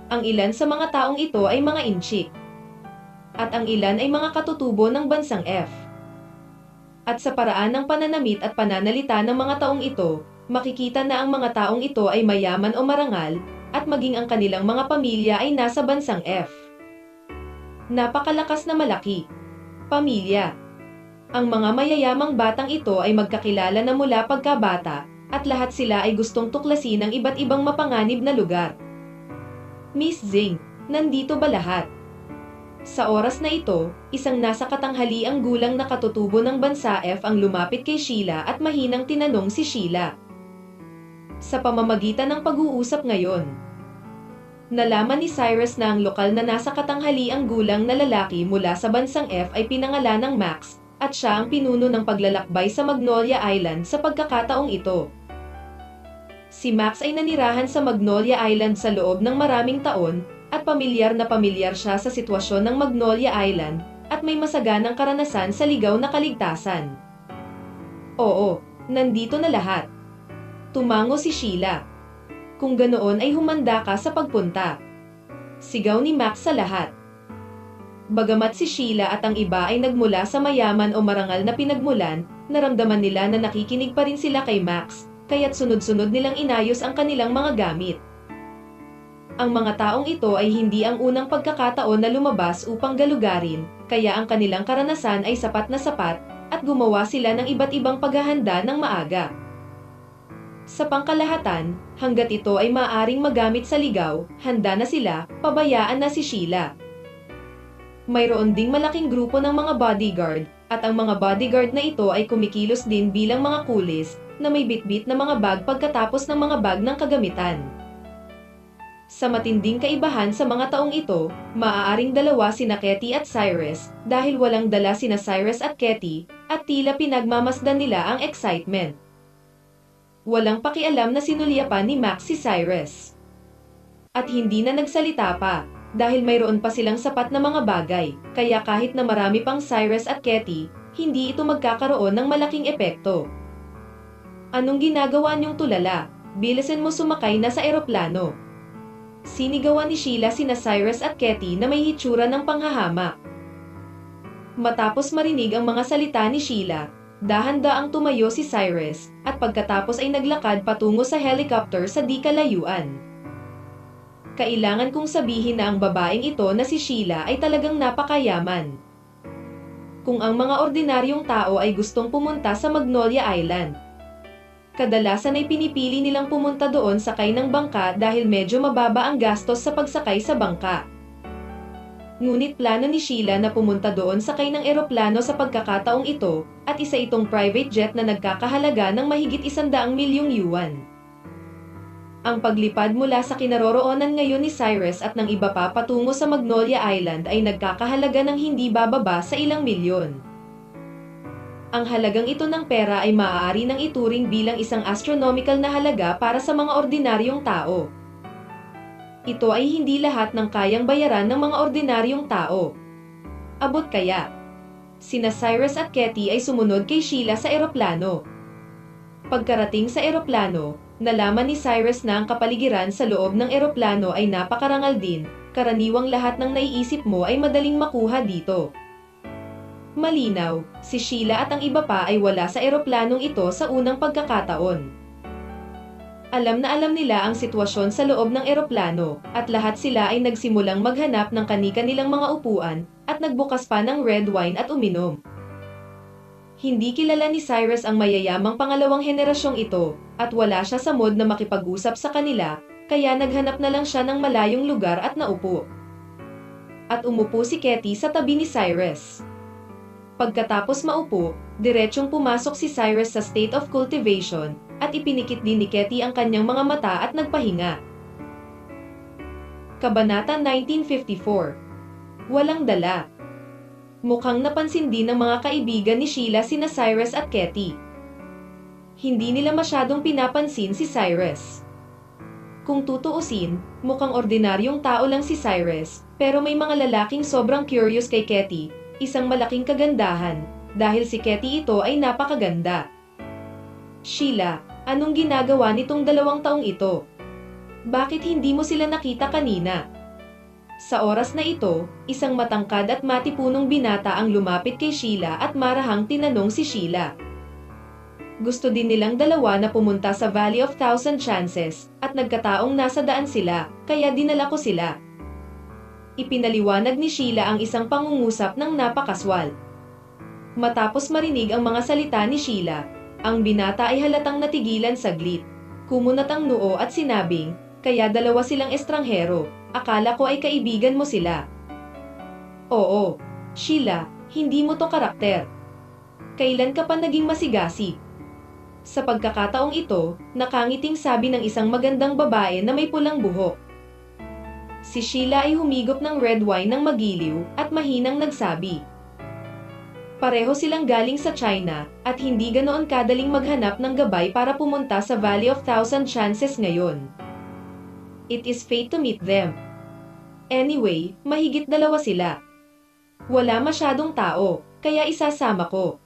S1: Ang ilan sa mga taong ito ay mga inchik, at ang ilan ay mga katutubo ng bansang F. At sa paraan ng pananamit at pananalita ng mga taong ito, makikita na ang mga taong ito ay mayaman o marangal, at maging ang kanilang mga pamilya ay nasa bansang F. Napakalakas na malaki. Pamilya. Ang mga mayayamang batang ito ay magkakilala na mula pagkabata, at lahat sila ay gustong tuklasin ang iba't ibang mapanganib na lugar. "Miss Zing, nandito ba lahat?" Sa oras na ito, isang nasa katanghaliang gulang na katutubo ng bansa F ang lumapit kay Sheila at mahinang tinanong si Sheila. Sa pamamagitan ng pag-uusap ngayon, nalaman ni Cyrus na ang lokal na nasa katanghaliang gulang na lalaki mula sa bansang F ay pinangalan ng Max, at siya ang pinuno ng paglalakbay sa Magnolia Island sa pagkakataong ito. Si Max ay nanirahan sa Magnolia Island sa loob ng maraming taon, at pamilyar na pamilyar siya sa sitwasyon ng Magnolia Island, at may masaganang karanasan sa ligaw na kaligtasan. "Oo, nandito na lahat." Tumango si Sheila. "Kung ganoon ay humanda ka sa pagpunta." Sigaw ni Max sa lahat. Bagamat si Sheila at ang iba ay nagmula sa mayaman o marangal na pinagmulan, naramdaman nila na nakikinig pa rin sila kay Max, kaya't sunod-sunod nilang inayos ang kanilang mga gamit. Ang mga taong ito ay hindi ang unang pagkakataon na lumabas upang galugarin, kaya ang kanilang karanasan ay sapat na sapat, at gumawa sila ng iba't ibang paghahanda ng maaga. Sa pangkalahatan, hanggat ito ay maaaring magamit sa ligaw, handa na sila, pabayaan na si Sheila. Mayroon ding malaking grupo ng mga bodyguard, at ang mga bodyguard na ito ay kumikilos din bilang mga kulis, na may bitbit na mga bag pagkatapos ng mga bag ng kagamitan. Sa matinding kaibahan sa mga taong ito, maaaring dalawa sina Katie at Cyrus, dahil walang dala sina Cyrus at Katie, at tila pinagmamasdan nila ang excitement. Walang pakialam na sinulyapan ni Max si Cyrus. At hindi na nagsalita pa, dahil mayroon pa silang sapat na mga bagay, kaya kahit na marami pang Cyrus at Katie, hindi ito magkakaroon ng malaking epekto. "Anong ginagawa niyong tulala? Bilisan mo sumakay na sa eroplano." Sinigawan ni Sheila sina Cyrus at Katie na may hitsura ng panghahamak. Matapos marinig ang mga salita ni Sheila, dahan-daang tumayo si Cyrus, at pagkatapos ay naglakad patungo sa helicopter sa di kalayuan. Kailangan kong sabihin na ang babaeng ito na si Sheila ay talagang napakayaman. Kung ang mga ordinaryong tao ay gustong pumunta sa Magnolia Island, kadalasan ay pinipili nilang pumunta doon sakay ng bangka dahil medyo mababa ang gastos sa pagsakay sa bangka. Ngunit plano ni Sheila na pumunta doon sakay ng eroplano sa pagkakataong ito, at isa itong private jet na nagkakahalaga ng mahigit 100 milyong yuan. Ang paglipad mula sa kinaroroonan ngayon ni Cyrus at ng iba pa patungo sa Magnolia Island ay nagkakahalaga ng hindi bababa sa ilang milyon. Ang halagang ito ng pera ay maaari nang ituring bilang isang astronomical na halaga para sa mga ordinaryong tao. Ito ay hindi lahat ng kayang bayaran ng mga ordinaryong tao. Abot kaya, sina Cyrus at Katie ay sumunod kay Sheila sa eroplano. Pagkarating sa eroplano, nalaman ni Cyrus na ang kapaligiran sa loob ng eroplano ay napakarangal din, karaniwang lahat ng naiisip mo ay madaling makuha dito. Malinaw, si Sheila at ang iba pa ay wala sa eroplanong ito sa unang pagkakataon. Alam na alam nila ang sitwasyon sa loob ng eroplano, at lahat sila ay nagsimulang maghanap ng kani-kanilang mga upuan, at nagbukas pa ng red wine at uminom. Hindi kilala ni Cyrus ang mayayamang pangalawang henerasyong ito, at wala siya sa mood na makipag-usap sa kanila, kaya naghanap na lang siya ng malayong lugar at naupo. At umupo si Katie sa tabi ni Cyrus. Pagkatapos maupo, diretsyong pumasok si Cyrus sa state of cultivation, at ipinikit din ni Katie ang kanyang mga mata at nagpahinga. Kabanata 1954. Walang dala. Mukhang napansin din ng mga kaibigan ni Sheila sina Cyrus at Katie. Hindi nila masyadong pinapansin si Cyrus. Kung tutuusin, mukhang ordinaryong tao lang si Cyrus, pero may mga lalaking sobrang curious kay Katie, isang malaking kagandahan, dahil si Katie ito ay napakaganda. Sheila, anong ginagawa nitong 2 taong ito? Bakit hindi mo sila nakita kanina? Sa oras na ito, isang matangkad at matipunong binata ang lumapit kay Sheila at marahang tinanong si Sheila. Gusto din nilang dalawa na pumunta sa Valley of Thousand Chances, at nagkataong nasa daan sila, kaya dinala ko sila. Ipinaliwanag ni Sheila ang isang pangungusap ng napakaswal. Matapos marinig ang mga salita ni Sheila, ang binata ay halatang natigilan saglit. Kumunat ang noo at sinabing, kaya dalawa silang estranghero, akala ko ay kaibigan mo sila. Oo, Sheila, hindi mo to karakter. Kailan ka pa naging masigasig? Sa pagkakataong ito, nakangiting sabi ng isang magandang babae na may pulang buhok. Si Sheila ay humigop ng red wine ng magiliw at mahinang nagsabi. Pareho silang galing sa China, at hindi ganoon kadaling maghanap ng gabay para pumunta sa Valley of Thousand Chances ngayon. It is fate to meet them. Anyway, mahigit 2 sila. Wala masyadong tao, kaya isasama ko.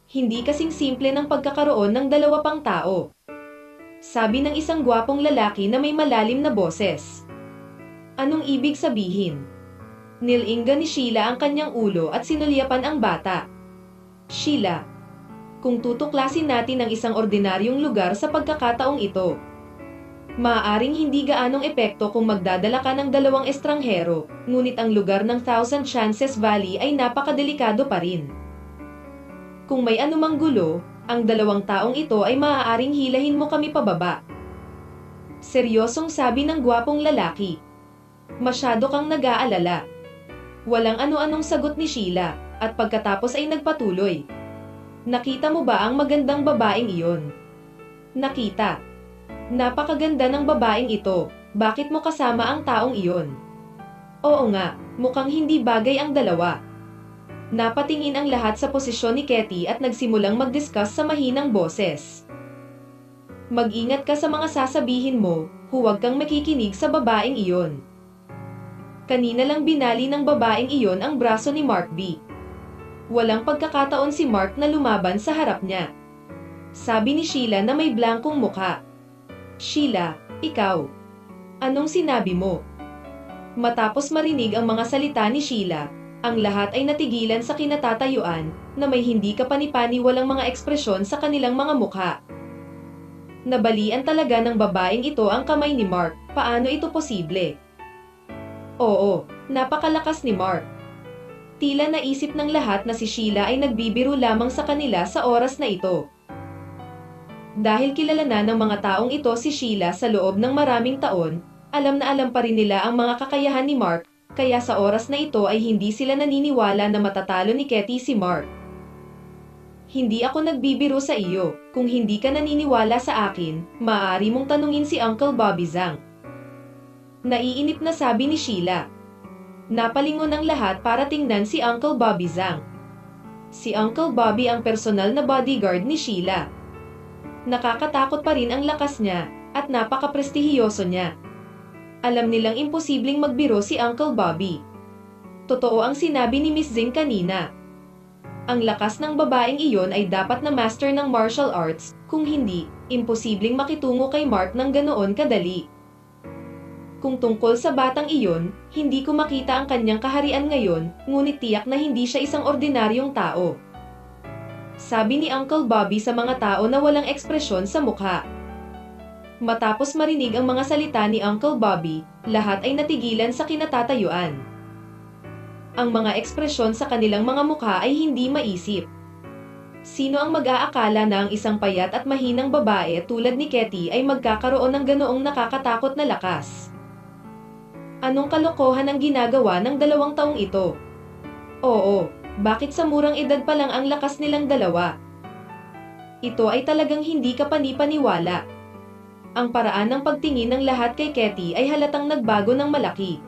S1: Hindi kasing simple ng pagkakaroon ng 2 pang tao. Sabi ng isang gwapong lalaki na may malalim na boses. Anong ibig sabihin? Nilinga ni Sheila ang kanyang ulo at sinulyapan ang bata. Sheila, kung tutuklasin natin ang isang ordinaryong lugar sa pagkakataong ito, maaaring hindi gaanong epekto kung magdadala ka ng 2 estranghero, ngunit ang lugar ng Thousand Chances Valley ay napakadelikado pa rin. Kung may anumang gulo, ang 2 taong ito ay maaaring hilahin mo kami pababa. Seryosong sabi ng gwapong lalaki. Masyado kang nag-aalala. Walang ano-anong sagot ni Sheila, at pagkatapos ay nagpatuloy. Nakita mo ba ang magandang babaeng iyon? Nakita. Napakaganda ng babaeng ito, bakit mo kasama ang taong iyon? Oo nga, mukhang hindi bagay ang 2. Napatingin ang lahat sa posisyon ni Katie at nagsimulang mag-discuss sa mahinang boses. Mag-ingat ka sa mga sasabihin mo, huwag kang makikinig sa babaeng iyon. Kanina lang binali ng babaeng iyon ang braso ni Mark B. Walang pagkakataon si Mark na lumaban sa harap niya. Sabi ni Sheila na may blankong mukha. Sheila, ikaw. Anong sinabi mo? Matapos marinig ang mga salita ni Sheila, ang lahat ay natigilan sa kinatatayuan na may hindi kapani-paniwalang mga ekspresyon sa kanilang mga mukha. Nabalian talaga ng babaeng ito ang kamay ni Mark, Paano ito posible? Oo, napakalakas ni Mark. Tila naisip ng lahat na si Sheila ay nagbibiro lamang sa kanila sa oras na ito. Dahil kilala na ng mga taong ito si Sheila sa loob ng maraming taon, alam na alam pa rin nila ang mga kakayahan ni Mark, kaya sa oras na ito ay hindi sila naniniwala na matatalo ni Katie si Mark. Hindi ako nagbibiro sa iyo, kung hindi ka naniniwala sa akin, maaari mong tanungin si Uncle Bobby Zhang. Naiinip na sabi ni Sheila. Napalingon ang lahat para tingnan si Uncle Bobby Zhang. Si Uncle Bobby ang personal na bodyguard ni Sheila. Nakakatakot pa rin ang lakas niya, at napaka-prestihiyoso niya. Alam nilang imposibleng magbiro si Uncle Bobby. Totoo ang sinabi ni Miss Zing kanina. Ang lakas ng babaeng iyon ay dapat na master ng martial arts, kung hindi, imposibleng makitungo kay Mark ng ganoon kadali. Kung tungkol sa batang iyon, hindi ko makita ang kanyang kaharian ngayon, ngunit tiyak na hindi siya isang ordinaryong tao. Sabi ni Uncle Bobby sa mga tao na walang ekspresyon sa mukha. Matapos marinig ang mga salita ni Uncle Bobby, lahat ay natigilan sa kinatatayuan. Ang mga ekspresyon sa kanilang mga mukha ay hindi maisip. Sino ang mag-aakala na ang isang payat at mahinang babae tulad ni Katie ay magkakaroon ng ganoong nakakatakot na lakas? Anong kalokohan ang ginagawa ng 2 taong ito? Oo, bakit sa murang edad pa lang ang lakas nilang dalawa? Ito ay talagang hindi ka panipaniwala. Ang paraan ng pagtingin ng lahat kay Katie ay halatang nagbago ng malaki.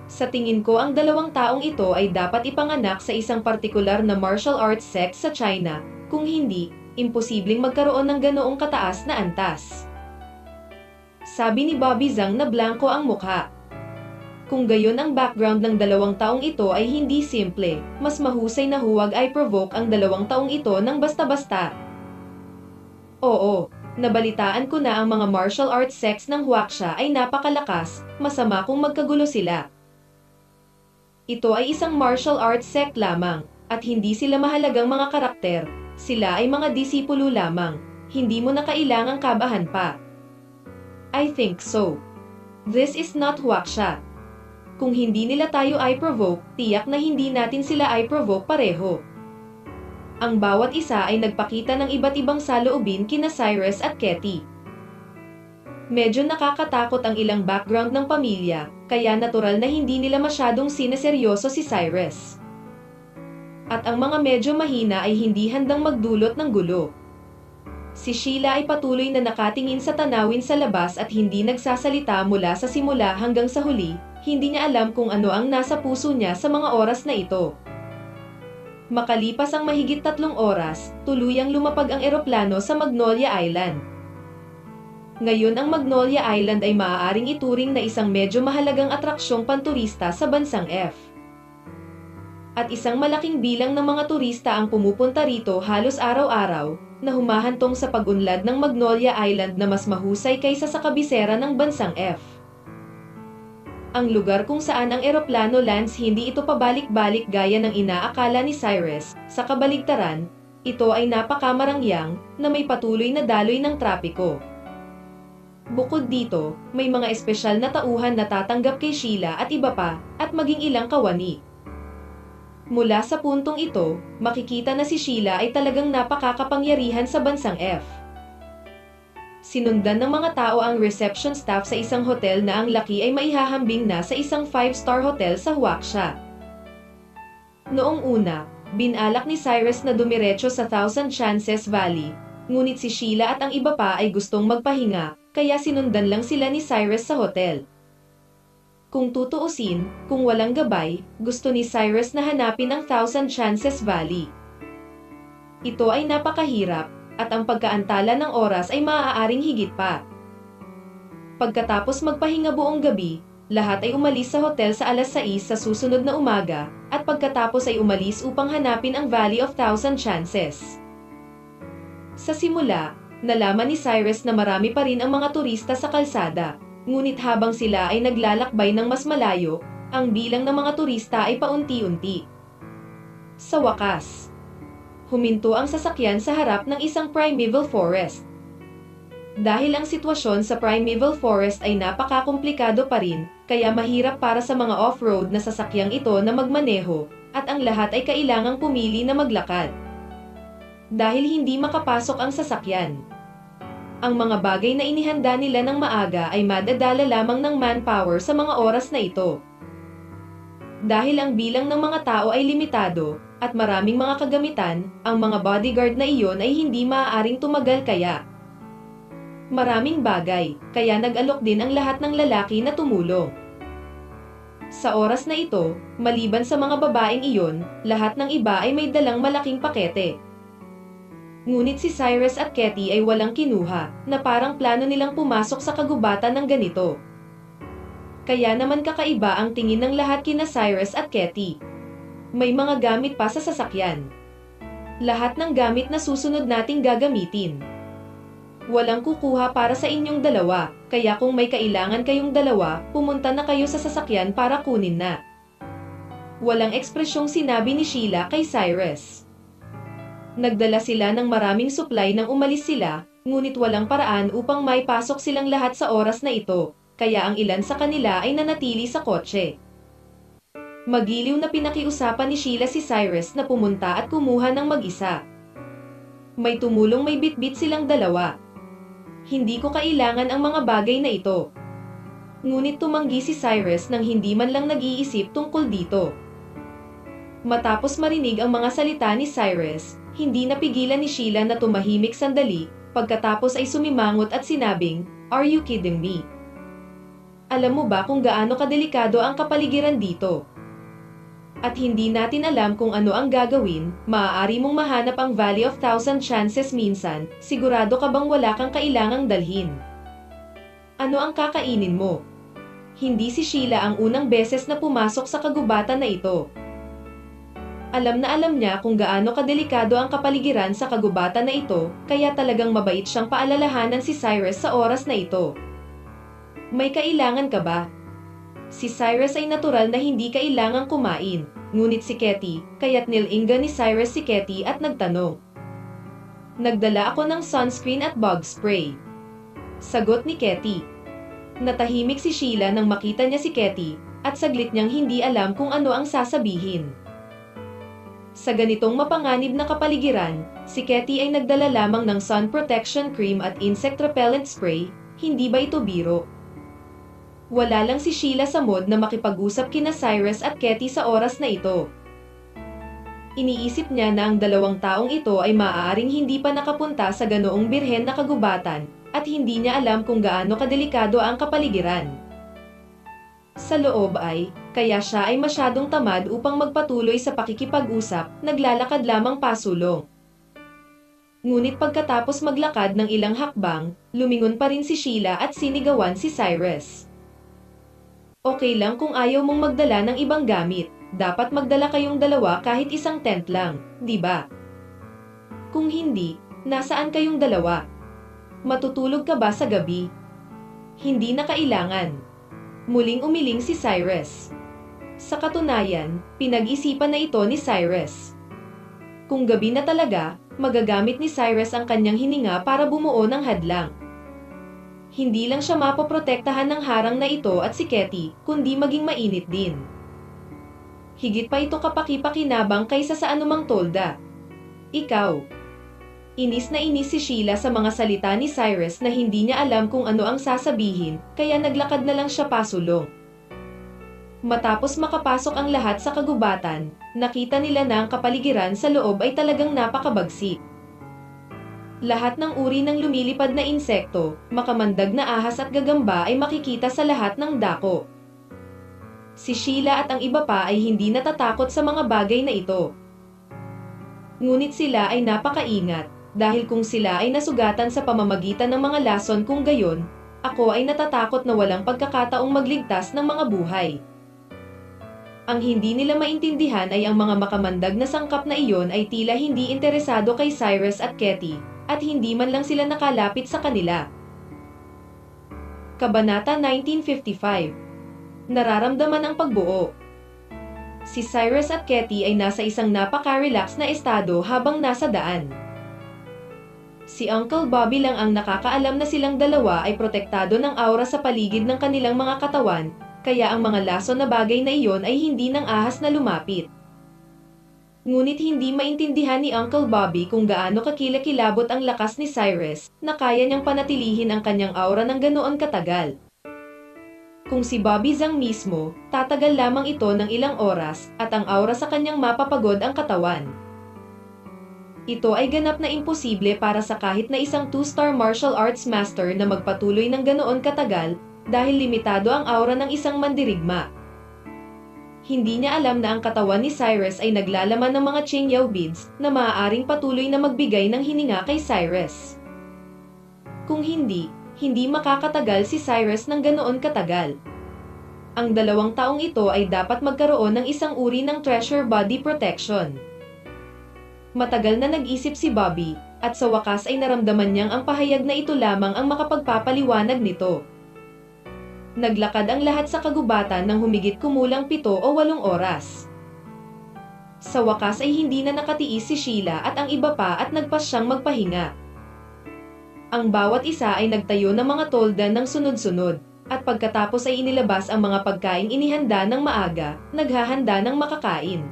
S1: Sa tingin ko ang 2 taong ito ay dapat ipanganak sa isang partikular na martial arts sect sa China, kung hindi, imposibleng magkaroon ng ganoong kataas na antas. Sabi ni Bobby Zhang na blanko ang mukha. Kung gayon ang background ng 2 taong ito ay hindi simple, mas mahusay na huwag ay provoke ang 2 taong ito ng basta-basta. Oo, nabalitaan ko na ang mga martial arts sects ng Huaxia ay napakalakas, masama kung magkagulo sila. Ito ay isang martial arts sect lamang, at hindi sila mahalagang mga karakter, sila ay mga disipulo lamang, hindi mo na kailangang kabahan pa. I think so. This is not Huaxia. Kung hindi nila tayo ay provoke, tiyak na hindi natin sila ay provoke pareho. Ang bawat isa ay nagpakita ng iba't ibang saloobin kina Cyrus at Katie. Medyo nakakatakot ang ilang background ng pamilya, kaya natural na hindi nila masyadong sineseryoso si Cyrus. At ang mga medyo mahina ay hindi handang magdulot ng gulo. Si Sheila ay patuloy na nakatingin sa tanawin sa labas at hindi nagsasalita mula sa simula hanggang sa huli, hindi niya alam kung ano ang nasa puso niya sa mga oras na ito. Makalipas ang mahigit 3 oras, tuluyang lumapag ang eroplano sa Magnolia Island. Ngayon ang Magnolia Island ay maaaring ituring na isang medyo mahalagang atraksyong panturista sa bansang F. At isang malaking bilang ng mga turista ang pumupunta rito halos araw-araw, na humahantong sa pag-unlad ng Magnolia Island na mas mahusay kaysa sa kabisera ng bansang F. Ang lugar kung saan ang eroplano lands hindi ito pabalik-balik gaya ng inaakala ni Cyrus, sa kabaligtaran, ito ay napakamarangyang na may patuloy na daloy ng trapiko. Bukod dito, may mga espesyal na tauhan na tatanggap kay Sheila at iba pa, at maging ilang kawani. Mula sa puntong ito, makikita na si Sheila ay talagang napakakapangyarihan sa bansang F. Sinundan ng mga tao ang reception staff sa isang hotel na ang laki ay maihahambing na sa isang 5-star hotel sa Huaxia. Noong una, binalak ni Cyrus na dumiretso sa Thousand Chances Valley, ngunit si Sheila at ang iba pa ay gustong magpahinga, kaya sinundan lang sila ni Cyrus sa hotel. Kung tutuusin, kung walang gabay, gusto ni Cyrus na hanapin ang Thousand Chances Valley. Ito ay napakahirap, at ang pagkaantala ng oras ay maaaring higit pa. Pagkatapos magpahinga buong gabi, lahat ay umalis sa hotel sa alas 6 sa susunod na umaga, at pagkatapos ay umalis upang hanapin ang Valley of Thousand Chances. Sa simula, nalaman ni Cyrus na marami pa rin ang mga turista sa kalsada. Ngunit habang sila ay naglalakbay ng mas malayo, ang bilang ng mga turista ay paunti-unti. Sa wakas, huminto ang sasakyan sa harap ng isang primeval forest. Dahil ang sitwasyon sa Primeval Forest ay napakakomplikado pa rin, kaya mahirap para sa mga off-road na sasakyang ito na magmaneho, at ang lahat ay kailangang pumili na maglakad. Dahil hindi makapasok ang sasakyan. Ang mga bagay na inihanda nila ng maaga ay madadala lamang ng manpower sa mga oras na ito. Dahil ang bilang ng mga tao ay limitado, at maraming mga kagamitan, ang mga bodyguard na iyon ay hindi maaaring tumagal kaya. Maraming bagay, kaya nag-alok din ang lahat ng lalaki na tumulong. Sa oras na ito, maliban sa mga babaeng iyon, lahat ng iba ay may dalang malaking pakete. Ngunit si Cyrus at Katie ay walang kinuha, na parang plano nilang pumasok sa kagubatan ng ganito. Kaya naman kakaiba ang tingin ng lahat kina Cyrus at Katie. May mga gamit pa sa sasakyan. Lahat ng gamit na susunod nating gagamitin. Walang kukuha para sa inyong dalawa, kaya kung may kailangan kayong dalawa, pumunta na kayo sa sasakyan para kunin na. Walang ekspresyong sinabi ni Sheila kay Cyrus. Nagdala sila ng maraming supply nang umalis sila, ngunit walang paraan upang maipasok silang lahat sa oras na ito, kaya ang ilan sa kanila ay nanatili sa kotse. Magiliw na pinakiusapan ni Sheila si Cyrus na pumunta at kumuha ng mag-isa. May tumulong may bitbit silang dalawa. Hindi ko kailangan ang mga bagay na ito. Ngunit tumanggi si Cyrus nang hindi man lang nag-iisip tungkol dito. Matapos marinig ang mga salita ni Cyrus, hindi napigilan ni Sheila na tumahimik sandali, pagkatapos ay sumimangot at sinabing, "Are you kidding me? Alam mo ba kung gaano kadelikado ang kapaligiran dito? At hindi natin alam kung ano ang gagawin, maaari mong mahanap ang Valley of Thousand Chances minsan, sigurado ka bang wala kang kailangang dalhin? Ano ang kakainin mo?" Hindi si Sheila ang unang beses na pumasok sa kagubatan na ito. Alam na alam niya kung gaano kadelikado ang kapaligiran sa kagubatan na ito, kaya talagang mabait siyang paalalahanan si Cyrus sa oras na ito. May kailangan ka ba? Si Cyrus ay natural na hindi kailangang kumain, ngunit si Katie, kaya't nilingga ni Cyrus si Katie at nagtanong. "Nagdala ako ng sunscreen at bug spray." Sagot ni Katie. Natahimik si Sheila nang makita niya si Katie, at saglit niyang hindi alam kung ano ang sasabihin. Sa ganitong mapanganib na kapaligiran, si Katie ay nagdala lamang ng sun protection cream at insect repellent spray, hindi ba ito biro? Wala lang si Sheila sa mood na makipag-usap kina Cyrus at Katie sa oras na ito. Iniisip niya na ang dalawang taong ito ay maaaring hindi pa nakapunta sa ganoong birhen na kagubatan, at hindi niya alam kung gaano kadelikado ang kapaligiran. Sa loob kaya siya ay masyadong tamad upang magpatuloy sa pakikipag-usap, naglalakad lamang pasulong. Ngunit pagkatapos maglakad ng ilang hakbang, lumingon pa rin si Sheila at sinigawan si Cyrus. "Okay lang kung ayaw mong magdala ng ibang gamit, dapat magdala kayong dalawa kahit isang tent lang, di ba? Kung hindi, nasaan kayong dalawa? Matutulog ka ba sa gabi?" "Hindi na kailangan." Muling umiling si Cyrus. Sa katunayan, pinag-isipan na ito ni Cyrus. Kung gabi na talaga, magagamit ni Cyrus ang kanyang hininga para bumuo ng hadlang. Hindi lang siya mapoprotektahan ng harang na ito at si Katie, kundi maging mainit din. Higit pa ito kapaki-pakinabang kaysa sa anumang tolda. Ikaw. Inis na inis si Sheila sa mga salita ni Cyrus na hindi niya alam kung ano ang sasabihin, kaya naglakad na lang siya pasulong. Matapos makapasok ang lahat sa kagubatan, nakita nila na ang kapaligiran sa loob ay talagang napakabagsik. Lahat ng uri ng lumilipad na insekto, makamandag na ahas at gagamba ay makikita sa lahat ng dako. Si Sheila at ang iba pa ay hindi natatakot sa mga bagay na ito. Ngunit sila ay napakaingat, dahil kung sila ay nasugatan sa pamamagitan ng mga lason kung gayon, ako ay natatakot na walang pagkakataong magligtas ng mga buhay. Ang hindi nila maintindihan ay ang mga makamandag na sangkap na iyon ay tila hindi interesado kay Cyrus at Katie, at hindi man lang sila nakalapit sa kanila. Kabanata 1955. Nararamdaman ang pagbuo. Si Cyrus at Katie ay nasa isang napaka-relax na estado habang nasa daan. Si Si Uncle Bobby lang ang nakakaalam na silang dalawa ay protektado ng aura sa paligid ng kanilang mga katawan, kaya ang mga laso na bagay na iyon ay hindi ng ahas na lumapit. Ngunit hindi maintindihan ni Uncle Bobby kung gaano kakilakilabot ang lakas ni Cyrus na kaya niyang panatilihin ang kanyang aura ng ganoon katagal. Kung si Bobby Zhang mismo, tatagal lamang ito ng ilang oras at ang aura sa kanyang mapapagod ang katawan. Ito ay ganap na imposible para sa kahit na isang 2-star martial arts master na magpatuloy ng ganoon katagal dahil limitado ang aura ng isang mandirigma. Hindi niya alam na ang katawan ni Cyrus ay naglalaman ng mga Qingyao beads na maaaring patuloy na magbigay ng hininga kay Cyrus. Kung hindi makakatagal si Cyrus ng ganoon katagal. Ang 2 taong ito ay dapat magkaroon ng isang uri ng treasure body protection. Matagal na nag-isip si Bobby, at sa wakas ay naramdaman niyang ang pahayag na ito lamang ang makapagpapaliwanag nito. Naglakad ang lahat sa kagubatan ng humigit kumulang 7 o 8 oras. Sa wakas ay hindi na nakatiis si Sheila at ang iba pa at nagpas siyang magpahinga. Ang bawat isa ay nagtayo ng mga toldan ng sunod-sunod, at pagkatapos ay inilabas ang mga pagkaing inihanda ng maaga, naghahanda ng makakain.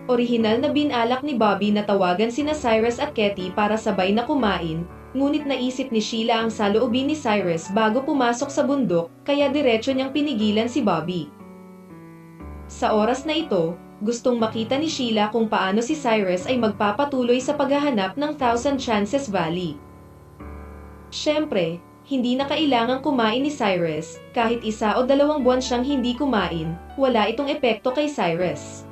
S1: Orihinal na binalak ni Bobby na tawagan sina Cyrus at Katie para sabay na kumain, ngunit naisip ni Sheila ang saloobin ni Cyrus bago pumasok sa bundok, kaya diretso niyang pinigilan si Bobby. Sa oras na ito, gustong makita ni Sheila kung paano si Cyrus ay magpapatuloy sa paghahanap ng Thousand Chances Valley. Siyempre, hindi na kailangang kumain ni Cyrus, kahit 1 o 2 buwan siyang hindi kumain, wala itong epekto kay Cyrus.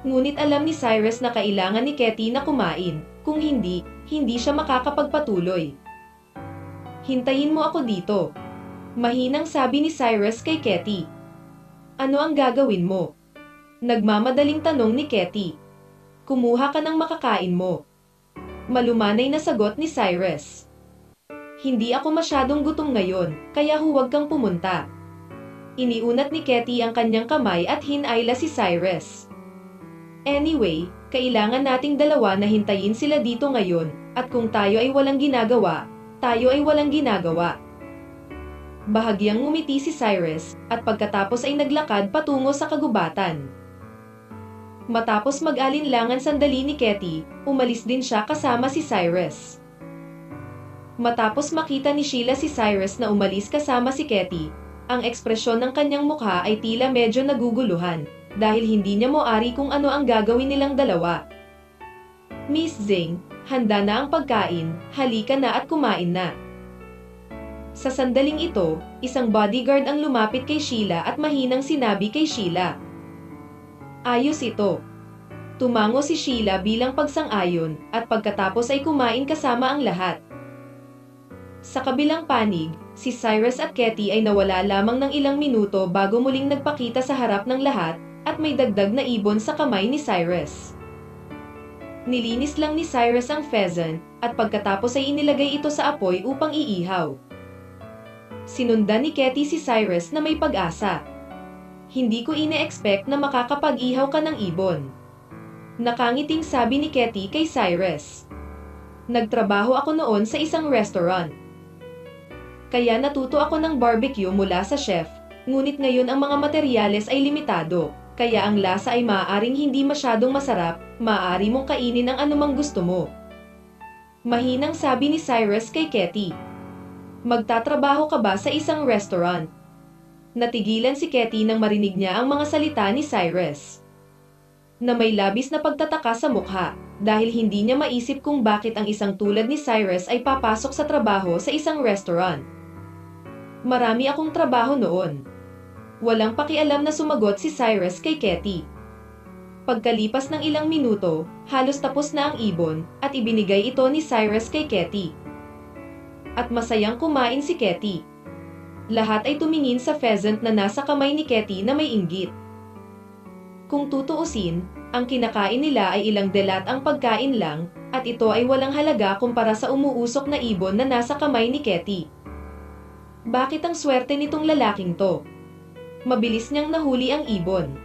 S1: Ngunit alam ni Cyrus na kailangan ni Katie na kumain, kung hindi siya makakapagpatuloy. Hintayin mo ako dito. Mahinang sabi ni Cyrus kay Katie. Ano ang gagawin mo? Nagmamadaling tanong ni Katie. Kumuha ka ng makakain mo. Malumanay na sagot ni Cyrus. Hindi ako masyadong gutom ngayon, kaya huwag kang pumunta. Iniunat ni Katie ang kanyang kamay at hinayla si Cyrus. Anyway, kailangan nating dalawa na hintayin sila dito ngayon, at kung tayo ay walang ginagawa, tayo ay walang ginagawa. Bahagyang ngumiti si Cyrus, at pagkatapos ay naglakad patungo sa kagubatan. Matapos mag-alinlangan sandali ni Katie, umalis din siya kasama si Cyrus. Matapos makita ni Sheila si Cyrus na umalis kasama si Katie, ang ekspresyon ng kanyang mukha ay tila medyo naguguluhan, dahil hindi niya moari kung ano ang gagawin nilang dalawa. Miss Zhang, handa na ang pagkain, halika na at kumain na. Sa sandaling ito, isang bodyguard ang lumapit kay Sheila at mahinang sinabi kay Sheila. Ayos ito. Tumango si Sheila bilang pagsang-ayon, at pagkatapos ay kumain kasama ang lahat. Sa kabilang panig, si Cyrus at Katie ay nawala lamang ng ilang minuto bago muling nagpakita sa harap ng lahat, at may dagdag na ibon sa kamay ni Cyrus. Nilinis lang ni Cyrus ang pheasant, at pagkatapos ay inilagay ito sa apoy upang iihaw. Sinundan ni Katie si Cyrus na may pag-asa. Hindi ko ine-expect na makakapag-ihaw ka ng ibon. Nakangiting sabi ni Katie kay Cyrus. Nagtrabaho ako noon sa isang restaurant. Kaya natuto ako ng barbecue mula sa chef, ngunit ngayon ang mga materyales ay limitado. Kaya ang lasa ay maaaring hindi masyadong masarap, maaari mong kainin ang anumang gusto mo. Mahinang sabi ni Cyrus kay Katie. Magtatrabaho ka ba sa isang restaurant? Natigilan si Katie nang marinig niya ang mga salita ni Cyrus. Na may labis na pagtataka sa mukha, dahil hindi niya maisip kung bakit ang isang tulad ni Cyrus ay papasok sa trabaho sa isang restaurant. Marami akong trabaho noon. Walang pakialam na sumagot si Cyrus kay Katie. Pagkalipas ng ilang minuto, halos tapos na ang ibon, at ibinigay ito ni Cyrus kay Katie. At masayang kumain si Katie. Lahat ay tumingin sa pheasant na nasa kamay ni Katie na may inggit. Kung tutuusin, ang kinakain nila ay ilang delat ang pagkain lang, at ito ay walang halaga kumpara sa umuusok na ibon na nasa kamay ni Katie. Bakit ang swerte nitong lalaking to? Mabilis niyang nahuli ang ibon.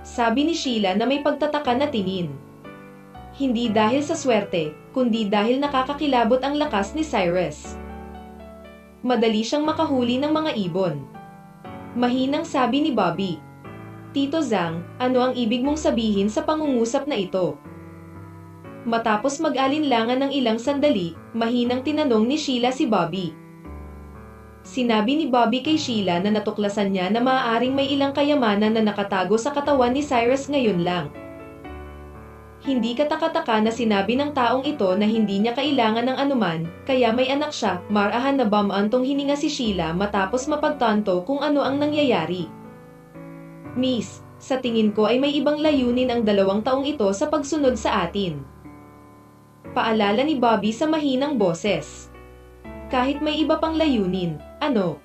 S1: Sabi ni Sheila na may pagtataka na tingin. Hindi dahil sa swerte, kundi dahil nakakakilabot ang lakas ni Cyrus. Madali siyang makahuli ng mga ibon. Mahinang sabi ni Bobby. Tito Zhang, ano ang ibig mong sabihin sa pangungusap na ito? Matapos mag-alinlangan ng ilang sandali, mahinang tinanong ni Sheila si Bobby. Sinabi ni Bobby kay Sheila na natuklasan niya na maaaring may ilang kayamanan na nakatago sa katawan ni Cyrus ngayon lang. Hindi katakataka na sinabi ng taong ito na hindi niya kailangan ng anuman, kaya may anak siya. Marahan na bamantong hininga si Sheila matapos mapagtanto kung ano ang nangyayari. Miss, sa tingin ko ay may ibang layunin ang 2 taong ito sa pagsunod sa atin. Paalala ni Bobby sa mahinang boses. Kahit may iba pang layunin, ano?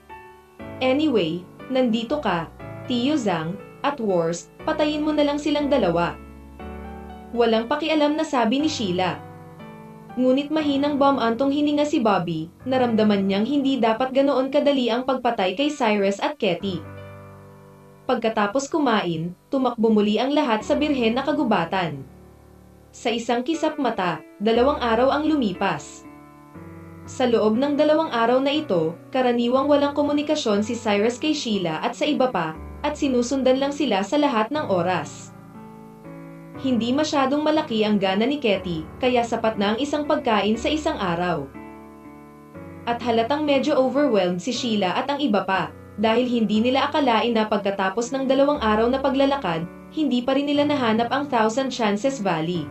S1: Anyway, nandito ka, Tio Zhang, at worst, patayin mo na lang silang 2. Walang pakialam na sabi ni Sheila. Ngunit mahinang bamantong hininga si Bobby, naramdaman niyang hindi dapat ganoon kadali ang pagpatay kay Cyrus at Katie. Pagkatapos kumain, tumakbo muli ang lahat sa birhen na kagubatan. Sa isang kisap mata, 2 araw ang lumipas. Sa loob ng 2 araw na ito, karaniwang walang komunikasyon si Cyrus kay Sheila at sa iba pa, at sinusundan lang sila sa lahat ng oras. Hindi masyadong malaki ang gana ni Katie, kaya sapat na ang isang pagkain sa isang araw. At halatang medyo overwhelmed si Sheila at ang iba pa, dahil hindi nila akalain na pagkatapos ng 2 araw na paglalakad, hindi pa rin nila nahanap ang Thousand Chances Valley.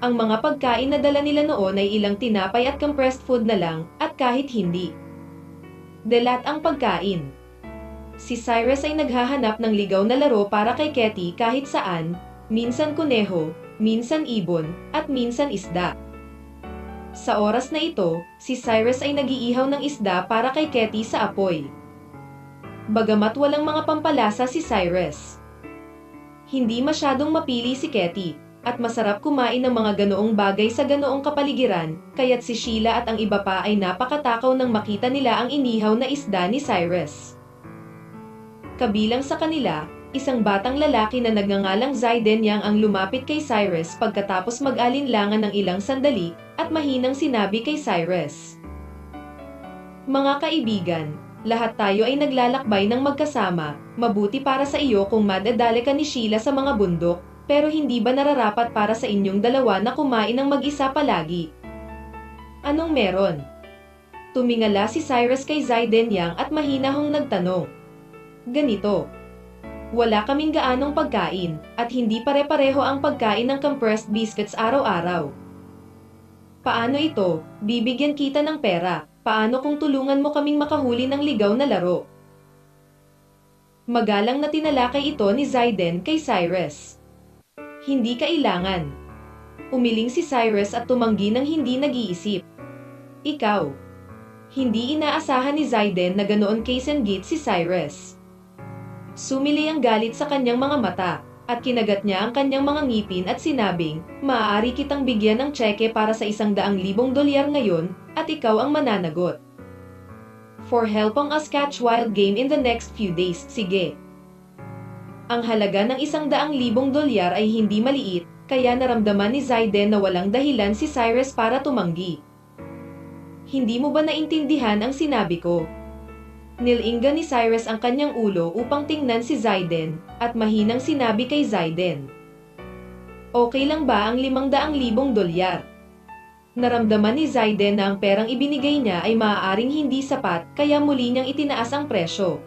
S1: Ang mga pagkain na dala nila noon ay ilang tinapay at compressed food na lang, at kahit hindi. Delat ang pagkain. Si Cyrus ay naghahanap ng ligaw na laro para kay Katie kahit saan, minsan kuneho, minsan ibon, at minsan isda. Sa oras na ito, si Cyrus ay nag-iihaw ng isda para kay Katie sa apoy. Bagamat walang mga pampalasa si Cyrus, hindi masyadong mapili si Katie, at masarap kumain ng mga ganoong bagay sa ganoong kapaligiran, kaya't si Sheila at ang iba pa ay napakatakaw nang makita nila ang inihaw na isda ni Cyrus. Kabilang sa kanila, isang batang lalaki na nagngangalang Zaiden Yang ang lumapit kay Cyrus pagkatapos mag-alinlangan ng ilang sandali, at mahinang sinabi kay Cyrus. Mga kaibigan, lahat tayo ay naglalakbay ng magkasama, mabuti para sa iyo kung madadali ka ni Sheila sa mga bundok, pero hindi ba nararapat para sa inyong 2 na kumain ng mag-isa palagi? Anong meron? Tumingala si Cyrus kay Zaiden Yang at mahinahong nagtanong. Ganito. Wala kaming gaanong pagkain, at hindi pare-pareho ang pagkain ng compressed biscuits araw-araw. Paano ito? Bibigyan kita ng pera. Paano kung tulungan mo kaming makahuli ng ligaw na laro? Magalang na tinalakay ito ni Zaiden kay Cyrus. Hindi kailangan. Umiling si Cyrus at tumanggi ng hindi nag-iisip. Ikaw. Hindi inaasahan ni Zaiden na ganoon kasenggit si Cyrus. Sumili ang galit sa kanyang mga mata, at kinagat niya ang kanyang mga ngipin at sinabing, maaari kitang bigyan ng tseke para sa $100,000 ngayon, at ikaw ang mananagot. For helping us catch wild game in the next few days, sige. Ang halaga ng $100,000 ay hindi maliit, kaya naramdaman ni Zaiden na walang dahilan si Cyrus para tumanggi. Hindi mo ba naintindihan ang sinabi ko? Nilinga ni Cyrus ang kanyang ulo upang tingnan si Zaiden, at mahinang sinabi kay Zaiden. Okay lang ba ang $500,000? Naramdaman ni Zaiden na ang perang ibinigay niya ay maaaring hindi sapat, kaya muli niyang itinaas ang presyo.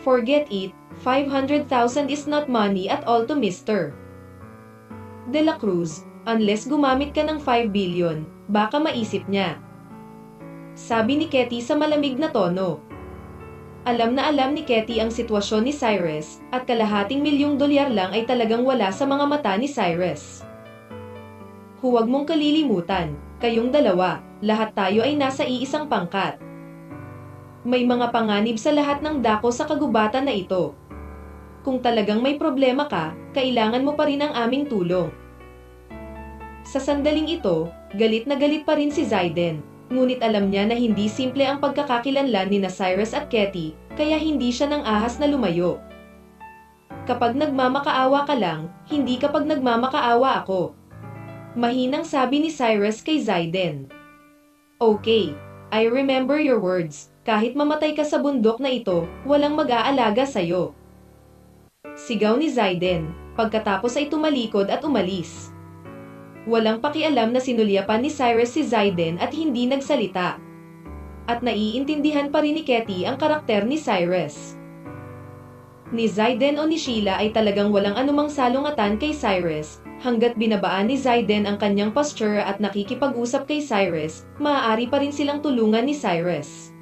S1: Forget it, 500,000 is not money at all to Mr. De La Cruz, unless gumamit ka ng 5 billion, baka maisip niya. Sabi ni Katie sa malamig na tono. Alam na alam ni Katie ang sitwasyon ni Cyrus, at $250,000 lang ay talagang wala sa mga mata ni Cyrus. Huwag mong kalilimutan, kayong 2, lahat tayo ay nasa iisang pangkat. May mga panganib sa lahat ng dako sa kagubatan na ito. Kung talagang may problema ka, kailangan mo pa rin ang aming tulong. Sa sandaling ito, galit na galit pa rin si Zaiden, ngunit alam niya na hindi simple ang pagkakakilanlan ni Cyrus at Katie, kaya hindi siya nang ahas na lumayo. Kapag nagmamakaawa ka lang, hindi kapag nagmamakaawa ako. Mahinang sabi ni Cyrus kay Zayden. Okay, I remember your words. Kahit mamatay ka sa bundok na ito, walang mag-aalaga sa'yo. Sigaw ni Zayden, pagkatapos ay tumalikod at umalis. Walang pakialam na sinulyapan ni Cyrus si Zayden at hindi nagsalita. At naiintindihan pa rin ni Katie ang karakter ni Cyrus. Ni Zayden o ni Sheila ay talagang walang anumang salungatan kay Cyrus, hanggat binabaan ni Zayden ang kanyang posture at nakikipag-usap kay Cyrus, maaari pa rin silang tulungan ni Cyrus.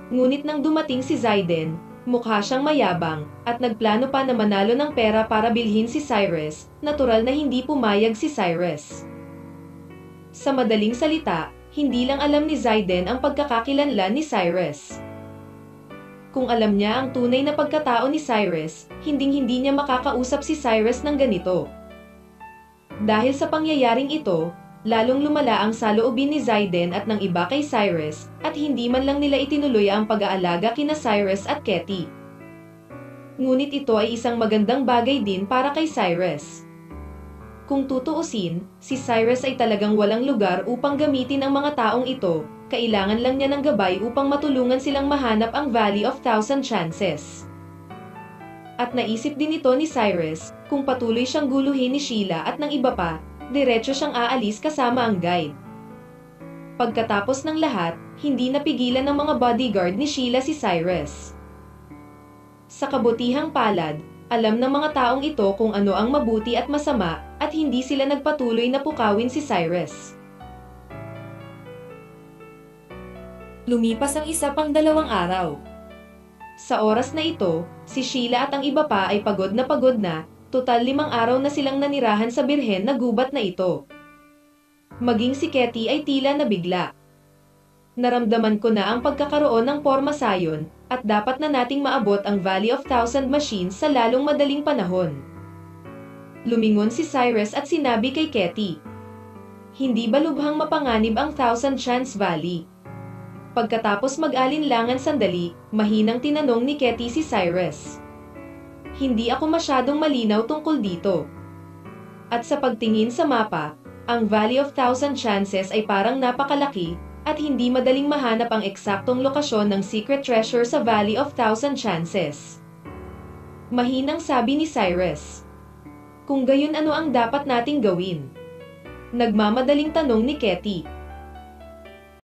S1: Ngunit nang dumating si Zayden, mukha siyang mayabang, at nagplano pa na manalo ng pera para bilhin si Cyrus, natural na hindi pumayag si Cyrus. Sa madaling salita, hindi lang alam ni Zayden ang pagkakakilanlan ni Cyrus. Kung alam niya ang tunay na pagkatao ni Cyrus, hinding-hindi niya makakausap si Cyrus ng ganito. Dahil sa pangyayaring ito, lalong lumala ang saloobin ni Zayden at ng iba kay Cyrus, at hindi man lang nila itinuloy ang pag-aalaga kina Cyrus at Katie. Ngunit ito ay isang magandang bagay din para kay Cyrus. Kung tutuusin, si Cyrus ay talagang walang lugar upang gamitin ang mga taong ito, kailangan lang niya ng gabay upang matulungan silang mahanap ang Valley of Thousand Chances. At naisip din ito ni Cyrus, kung patuloy siyang guluhin ni Sheila at ng iba pa, diretso siyang aalis kasama ang guide. Pagkatapos ng lahat, hindi napigilan ng mga bodyguard ni Sheila si Cyrus. Sa kabutihang palad, alam ng mga taong ito kung ano ang mabuti at masama, at hindi sila nagpatuloy na pukawin si Cyrus. Lumipas ang 1 pang 2 araw. Sa oras na ito, si Sheila at ang iba pa ay pagod na, total 5 araw na silang nanirahan sa birhen na gubat na ito. Maging si Katie ay tila nabigla. Naramdaman ko na ang pagkakaroon ng porma sayon, at dapat na nating maabot ang Valley of Thousand Machines sa lalong madaling panahon. Lumingon si Cyrus at sinabi kay Katie, "Hindi ba lubhang mapanganib ang Thousand Chance Valley?" Pagkatapos mag-alinlangan sandali, mahinang tinanong ni Katie si Cyrus. "Hindi ako masyadong malinaw tungkol dito." At sa pagtingin sa mapa, ang Valley of Thousand Chances ay parang napakalaki, at hindi madaling mahanap ang eksaktong lokasyon ng secret treasure sa Valley of Thousand Chances. Mahinang sabi ni Cyrus. "Kung gayon, ano ang dapat nating gawin?" Nagmamadaling tanong ni Katie.